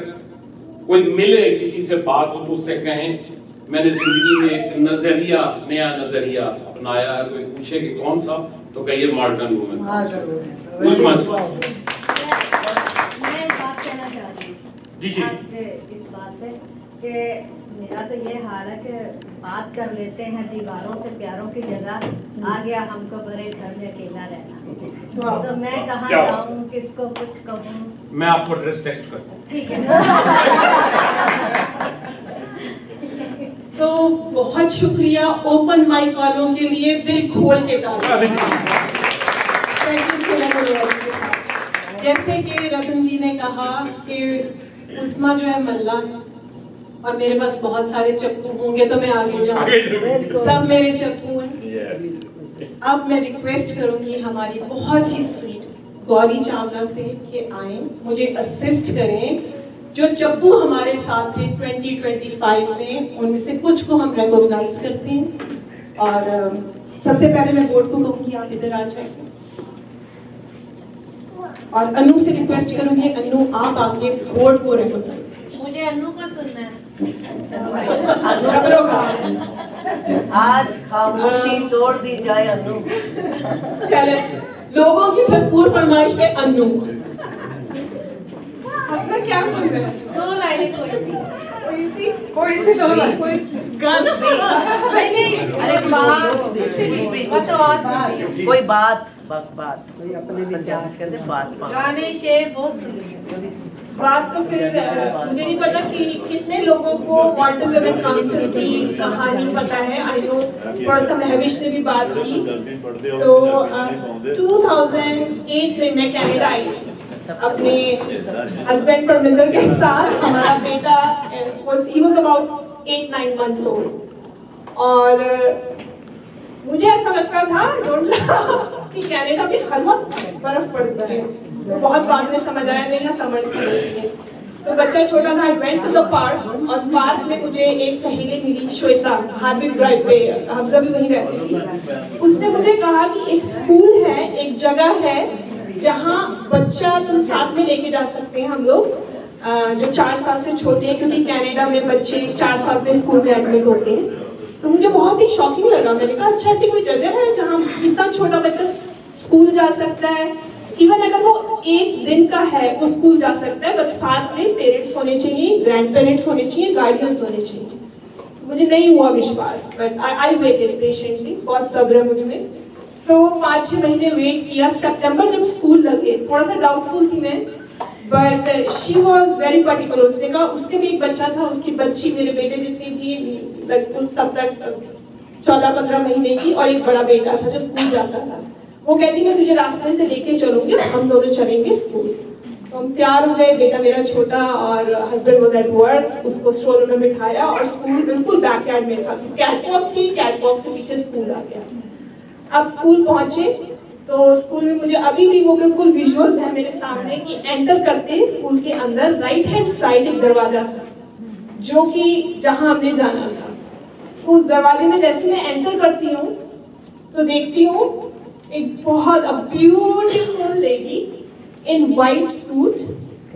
कोई मिले, किसी से बात हो तो उससे कहें मैंने जिंदगी में एक नजरिया, नया नजरिया अपनाया है। कोई पूछे कि कौन सा, तो कहिए माल्टन वुमेन। मैं बात कहना चाहती हूँ जी इस बात से कि मेरा तो ये हाल है कि बात कर लेते हैं दीवारों से प्यारों की जगह, आ गया हमको बड़े घर में अकेला रहना, तो मैं कहाँ जाऊँ, किसको कुछ कहूँ। मैं आपको एड्रेस टेक्स्ट करता हूँ, ठीक है। तो बहुत शुक्रिया ओपन माइक वालों के लिए, दिल खोल के ताली। जैसे कि रतन जी ने कहा कि उस्मा जो है मल्ला है और मेरे पास बहुत सारे चप्पू होंगे तो मैं आगे जाऊं, सब मेरे चप्पू हैं। अब मैं रिक्वेस्ट करूंगी हमारी बहुत ही स्वीट गौरी चावला से कि आए, मुझे असिस्ट करें। जो चप्पू हमारे साथ थे 2025 में, उनमें से कुछ को हम रिकॉग्नाइज करते हैं। और सबसे पहले मैं बोर्ड को कहूंगी आप इधर आ जाए, और अनु से रिक्वेस्ट करूंगी, अनु आप आके बोर्ड को रिकॉग्नाइज। मुझे अनु को सुनना है। सबरों का आज खामोशी तोड़ दी जाए अनु। चले, लोगों की भरपूर फरमाइश पे अनु। क्या सुन रहे हैं? 2 लाइनें कोई सी। कोई सी गाना अरे कोई बात कोई अपने विचार कर दे बात गाने शेर बहुत सुनिए। बात तो फिर मुझे नहीं पता कि कितने लोगों को वाटर लेवल काउंसिल की कहानी पता है। आई नो थोड़ा सा महविश ने भी बात की। तो 2008 में मैं कनाडा आई अपने हस्बैंड परमिंदर के साथ। हमारा बेटा he was about 8-9 months old और मुझे ऐसा लगता था कि कनाडा में हर वक्त बर्फ पड़ती है। तो बहुत बाद में समझ आया नहीं, समर्स में होती है। तो बच्चा छोटा था, I went to the park और पार्क में मुझे एक सहेली मिली, श्वेता, हार्विक ड्राइव पे, हफ्जा भी वहीं रहती थी। उसने मुझे कहा कि एक स्कूल है, एक जगह है जहाँ बच्चा तुम साथ में लेके जा सकते हैं। हम लोग जो 4 साल से छोटे हैं, क्योंकि कनाडा में बच्चे 4 साल में स्कूल में एडमिट होते हैं। तो मुझे बहुत ही शॉकिंग लगा। मैंने कहा अच्छा ऐसी कोई जगह है जहाँ इतना छोटा बच्चा स्कूल जा सकता है। इवन अगर वो 1 दिन का है वो स्कूल जा सकता है, बट साथ में पेरेंट्स होने चाहिए, ग्रैंड पेरेंट्स होने चाहिए, गार्डियंस होने चाहिए। मुझे नहीं हुआ विश्वास, बट आई वेटेड पेशेंटली, बहुत सब्र है मुझ में। तो 5-6 महीने वेट किया। सितंबर जब स्कूल लगे, थोड़ा सा डाउटफुल थी मैं, but she was very particular. उसने कहा उसके भी एक बच्चा था, उसकी बच्ची मेरे बेटे जितनी थी, तब तक 14-15 महीने की, और एक बड़ा बेटा था जो स्कूल जाता था। वो कहती मैं तुझे रास्ते से लेके चलूंगी, हम दोनों चलेंगे स्कूल। तो हम तैयार हो गए, बेटा मेरा छोटा और हस्बैंड वाज एट वर्क, उसको स्ट्रोलर में बिठाया और स्कूल बिल्कुल बैकयार्ड में था। कैटवॉक थी, कैटवॉक से पीछे स्कूल आ गया। अब स्कूल पहुंचे तो स्कूल में मुझे अभी भी वो बिल्कुल विजुअल्स है मेरे सामने कि एंटर करते स्कूल के अंदर राइट हैंड साइड एक दरवाजा था जो कि जहां हमने जाना था। उस दरवाजे में जैसे मैं एंटर करती हूँ तो देखती हूँ एक बहुत beautiful lady in white suit,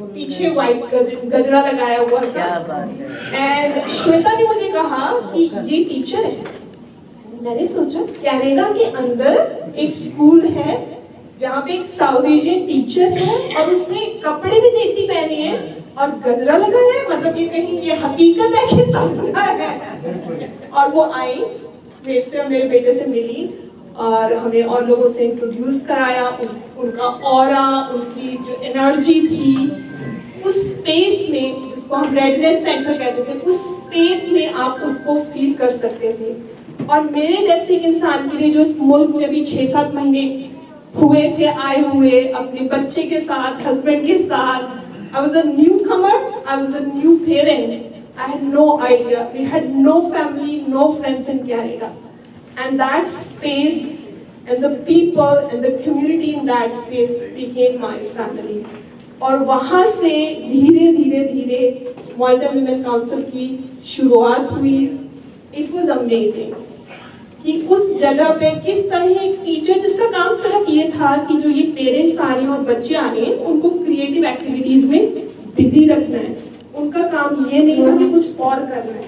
पीछे वाइट गजरा लगाया हुआ था। एंड श्वेता ने मुझे कहा कि ये टीचर है। मैंने सोचा कनाडा के अंदर एक स्कूल है जहाँ पे एक साउथ एशियन टीचर है और उसने कपड़े भी देसी पहने हैं और गजरा लगाया है, मतलब ये कहीं ये हकीकत है कि सपना है। और वो आई मेरे से और मेरे बेटे से मिली और हमें और लोगों से इंट्रोड्यूस कराया। उनका ऑरा, उनकी जो एनर्जी थी, उस स्पेस में जिसको हम रेडनेस सेंटर कहते थे, उस स्पेस में आप उसको फील कर सकते थे। और मेरे जैसे एक इंसान के लिए जो इस मुल्क में भी 6-7 महीने हुए थे आए हुए, अपने बच्चे के साथ, हस्बैंड के साथ, I was a newcomer, I was a new parent, I had no idea, we had no family, no friends in Canada, and that space and the people and the community in that space became my family. और वहाँ से धीरे धीरे धीरे मॉल्टन वुमेन काउंसिल की शुरुआत हुई। It was amazing कि उस जगह पे किस तरह एक टीचर जिसका काम सिर्फ ये था कि जो ये पेरेंट्स आ रहे हैं और बच्चे आ रहे हैं उनको क्रिएटिव एक्टिविटीज में बिजी रखना है, उनका काम ये नहीं था कि कुछ और करना है।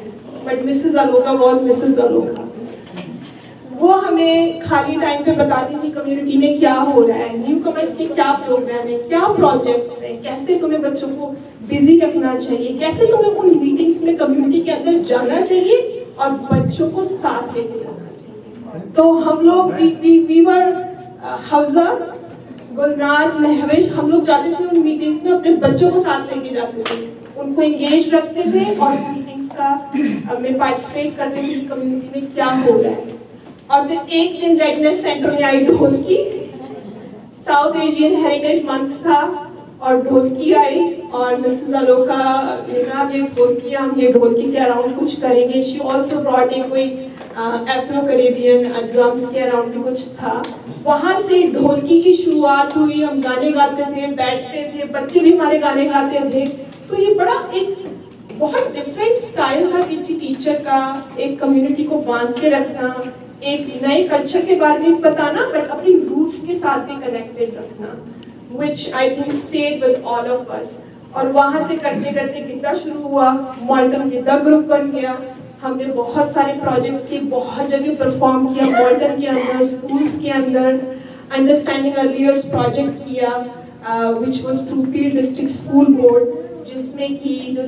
But Mrs Aloka was Mrs Aloka. वो हमें खाली टाइम पे बताती थी कम्युनिटी में क्या हो रहा है, न्यू कमर्स के क्या प्रोग्राम है, क्या प्रोजेक्ट्स हैं, कैसे तुम्हें बच्चों को बिजी रखना चाहिए, कैसे तुम्हें उन मीटिंग्स में कम्युनिटी के अंदर जाना चाहिए और बच्चों को साथ लेके जाना चाहिए। तो हम लोग वी वर हफ्जा, गुलनाज, महविश, हम लोग जाते थे उन मीटिंग्स में, अपने बच्चों को साथ लेके जाते थे, उनको एंगेज रखते थे और मीटिंग्स का में पार्टिसिपेट करते थे कि कम्युनिटी में क्या हो रहा है। और फिर एक दिन रेडनेस सेंटर में आई ढोलकी, साउथ एशियन हेरिटेज मंथ था और ढोलकी आई और मिसेस अलोका ने कहा ये ढोलकी, हम ये ढोलकी के अराउंड कुछ करेंगे। शी ऑल्सो ब्रॉट एक कोई एफ्रो करेबियन ड्रम्स के अराउंड भी कुछ था। वहां से ढोलकी की शुरुआत हुई, हम गाने गाते थे, बैठते थे, बच्चे भी हमारे गाने गाते थे। तो ये बड़ा एक बहुत डिफरेंट स्टाइल था किसी टीचर का, एक कम्युनिटी को बांध के रखना, एक नए कल्चर के बारे में बताना, बट अपनी रूट्स के साथ भी कनेक्टेड रखना, which I think stayed with all of us। और वहां से करते करते गिद्दा शुरू हुआ, मॉल्टन गिद्दा ग्रुप बन गया। हमने बहुत सारे प्रोजेक्ट्स किए, बहुत जगह परफॉर्म किया, मॉल्टन के अंदर, स्कूल्स के अंदर। अंडरस्टैंडिंग अर्लियर्स प्रोजेक्ट किया which was through Peel District School Board। जिसमें कि जो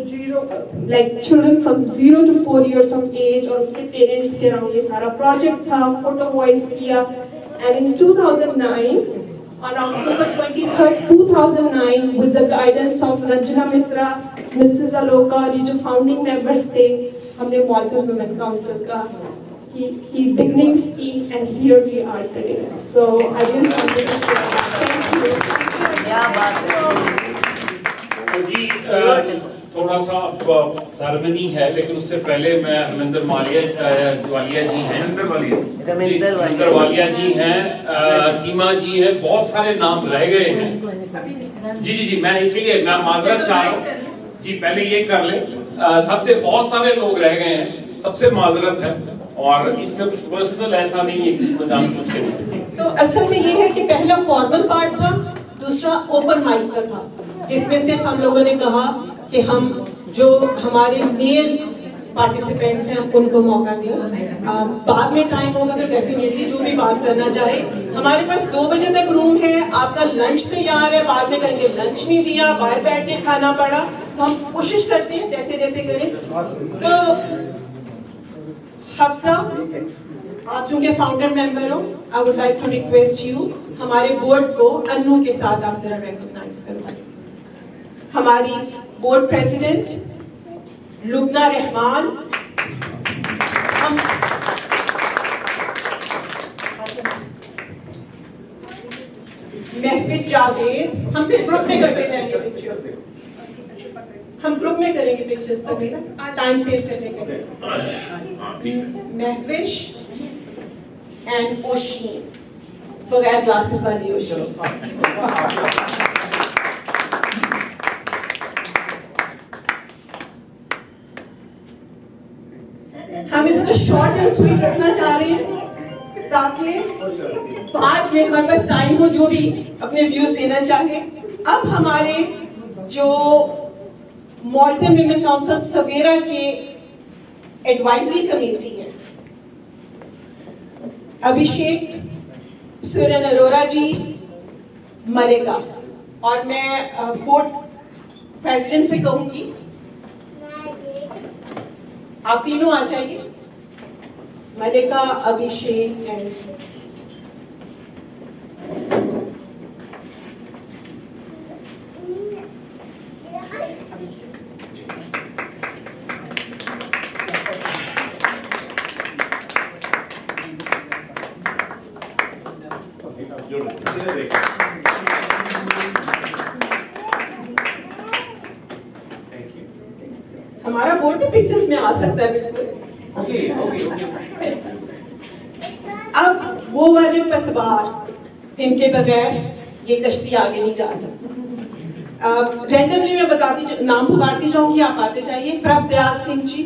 children from 0 to 4 years of age और उनके पेरेंट्स के अराउंड ये सारा प्रोजेक्ट था, फोटो वॉइस किया। And in 2009 on October 23rd, 2009 with the guidance of Ranjana Mitra, Mrs. Aloka और ये जो फाउंडिंग मेंबर्स थे, हमने मॉल्टन वुमेन काउंसिल का की बिगनिंग्स की and here we are today. So I will thank you. क्या बात है जी। थोड़ा सा सेरेमनी है, लेकिन उससे पहले मैं रविंदर वालिया जी हैं, रविंदर वालिया जी हैं, सीमा जी है, बहुत सारे नाम रह गए हैं। जी, मैं इसीलिए मैं माजरत चाह रहा हूँ जी, पहले ये कर ले। सबसे बहुत सारे लोग रह गए हैं, सबसे माजरत है, और इसमें कुछ पर्सनल ऐसा नहीं है किसी को जान सोच के नहीं। तो असल में ये है कि पहला फॉर्मल पार्ट था, दूसरा ओपन माइक का था, जिसमें सिर्फ हम लोगों ने कहा कि हम जो हमारे मेल पार्टिसिपेंट्स हैं हम उनको मौका दें। बाद में टाइम होगा तो डेफिनेटली जो भी बात करना चाहे। हमारे पास 2 बजे तक रूम है, आपका लंच तैयार है, बाद में कहेंगे लंच नहीं दिया, बाहर बैठ के खाना पड़ा, तो हम कोशिश करते हैं जैसे जैसे करें। तो हफ्सा, आप चूंकि फाउंडर मेंबर हो, I would like to request you, हमारे बोर्ड को अन्नू के साथ आप जरा रिकॉग्नाइज करवाएं। हमारी बोर्ड प्रेसिडेंट लुबना रहमान, महफिज जावेद, हम फिर ग्रुप में करते जाएंगे पिक्चर्स, हम ग्रुप में करेंगे पिक्चर्स कभी ना, टाइम सेव करने के लिए। महविश एंड ओशीन, बगैर ग्लासेस वाली ओशीन। हम इसको शॉर्ट एंड स्वीट रखना चाह रहे हैं ताकि बाद में हमारे पास टाइम हो जो भी अपने व्यूज देना चाहे। अब हमारे जो मॉल्टन विमेन काउंसिल सवेरा के एडवाइजरी कमेटी है, अभिषेक, सुरन अरोरा जी, मलिका, और मैं बोर्ड प्रेसिडेंट से कहूंगी आप तीनों आ जाइए, मलिका, अभिषेक एंड हमारा बोर्ड भी पिक्चर्स में आ सकता है बिल्कुल। अब वो वाले पतवार जिनके बगैर ये कश्ती आगे नहीं जा सकती। रैंडमली मैं बताती नाम पुकारती जाऊंगी, आप आते जाइए। प्रभदयाल सिंह जी,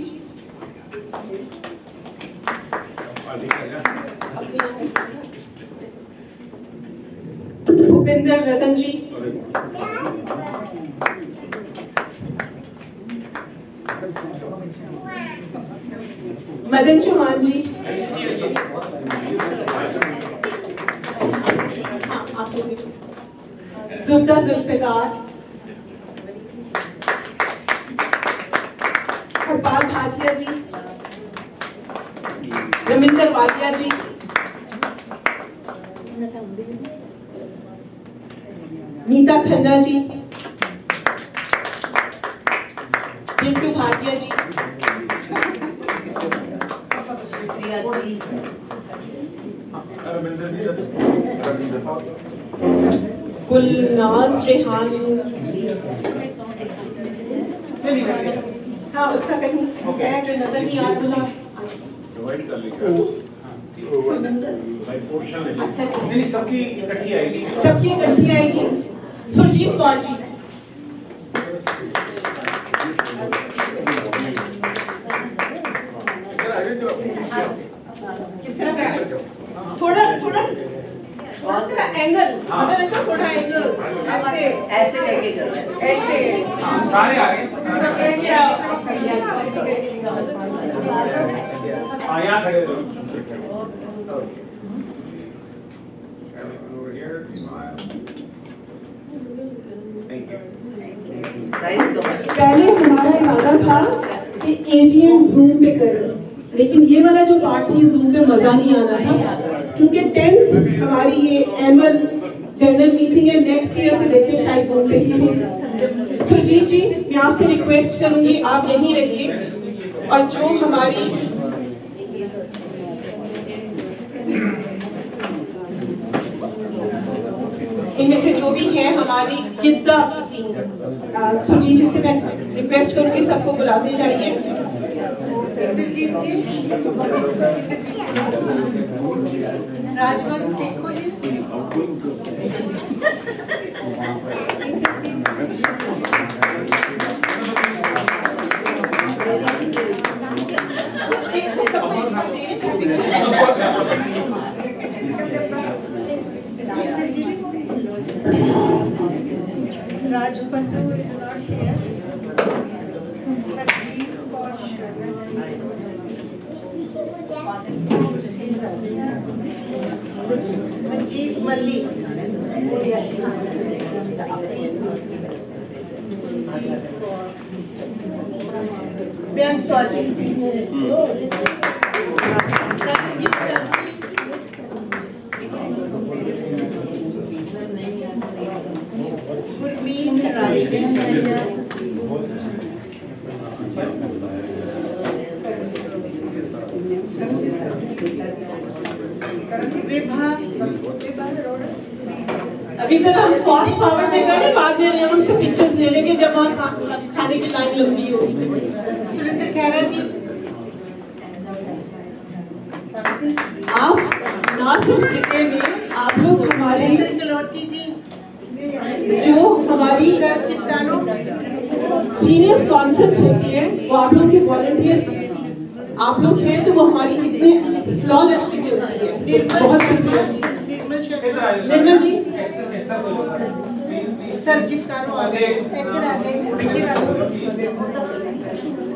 भूपेंद्र रतन जी, मदन चौहान जी, जुब्दा जुल्फिकार, हरपाल भाटिया जी, रविंदर वालिया जी, नीता खन्ना जी, पिंटू भाटिया जी, गुलनाज रेहान, हाँ उसका कहीं है जो नजर नहीं आ रहा। अच्छा जी, सबकी इकट्ठी आएगी, सबकी इकट्ठी आएगी। सुरजीत कौर जी, थोड़ा थोड़ा एंगल, मतलब थोड़ा एंगल ऐसे ऐसे लेके करो, ऐसे सारे आ गए, यहाँ खड़े रहो। Nice. पहले हमारा इरादा था कि एजीएम जूम पे करें, लेकिन ये वाला जो पार्ट था, जूम पे मजा नहीं आना था, क्योंकि 10th हमारी ये एनुअल जनरल मीटिंग है, नेक्स्ट ईयर से देखते शायद जूम पे ही हो। सुरजीत जी, मैं आपसे रिक्वेस्ट करूंगी आप यहीं रहिए, और जो हमारी इनमें से जो भी है हमारी गिद्दा की टीम, सुरजीत जी से मैं रिक्वेस्ट करूंगी सबको बुलाते जाइए। इंद्रजीत जी, राजवंत सेखो जी, Rajpantu is not here. Manjeet Malli. Priyank Tauji. Gurmeet Rai. अभी जरा हम फास्ट फॉरवर्ड में करें, बाद में आराम से पिक्चर्स ले लेंगे जब वहाँ खाने की लाइन लंबी होगी। सुरेंद्र खैरा जी, आप ना सिर्फ लिखे में आप लोग हमारे कलोटी जी, जो हमारी सीनियर्स कॉन्फ्रेंस होती है वो आप लोग के वॉलंटियर आप लोग हैं, तो वो हमारी इतने फ्लॉलेसली चलती है। बहुत शुक्रिया। निर्मल जी, सर चित्कारो आगे,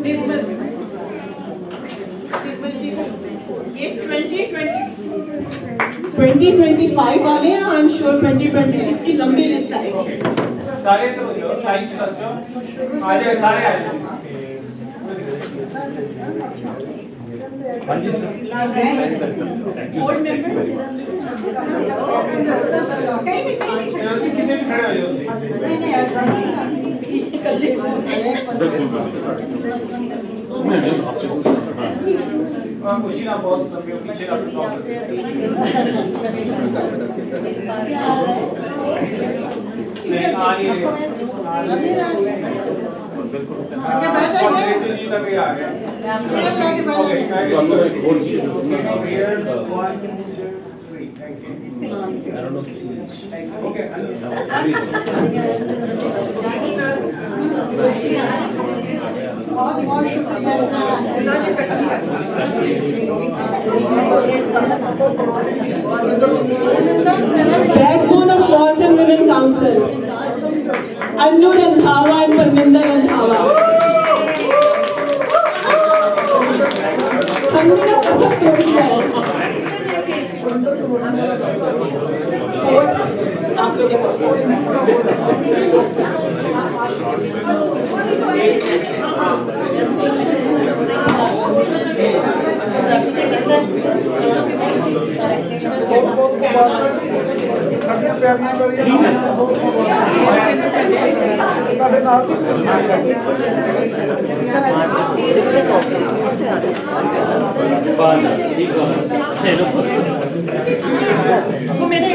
निर्मल जी, ये 2025 वाले हैं, आई एम श्योर 2026 की लंबी लिस्ट आएगी। सारे तो लाइन से चलो, आगे सारे आ जाओ। हाँ जी सर। बोर्ड मेंबर कितने भी खड़े हो जाओ। खुशी ना बहुत पीछे बहुत बहुत शुक्रिया। Backbone of Watch and Women Council, Annu Randhawa and Parminder Randhawa. हमने ना कसम तोड़ी है। आप लोग वो मैंने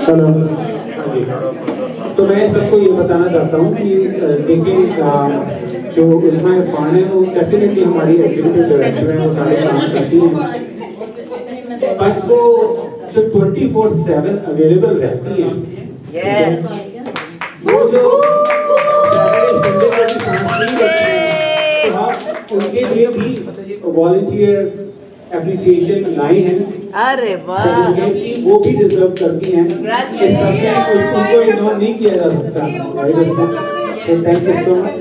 हेलो तो मैं सबको ये बताना चाहता हूँ कि देखिए जो उसमें पान है वो डेफिनेटली हमारी एग्जीक्यूटिव डायरेक्टर है, वो सारे काम करती हैं, बट वो जो 24/7 अवेलेबल रहती हैं, वो जो सैटरडे संडे को भी सांस नहीं रखती हैं, तो आप उनके लिए भी वॉलंटियर एप्रिसिएशन लाई हैं। अरे वाह, वो भी डिजर्व करती हैं, इस सबसे उनको इग्नोर नहीं किया जा सकता। तो थैंक यू सो मच।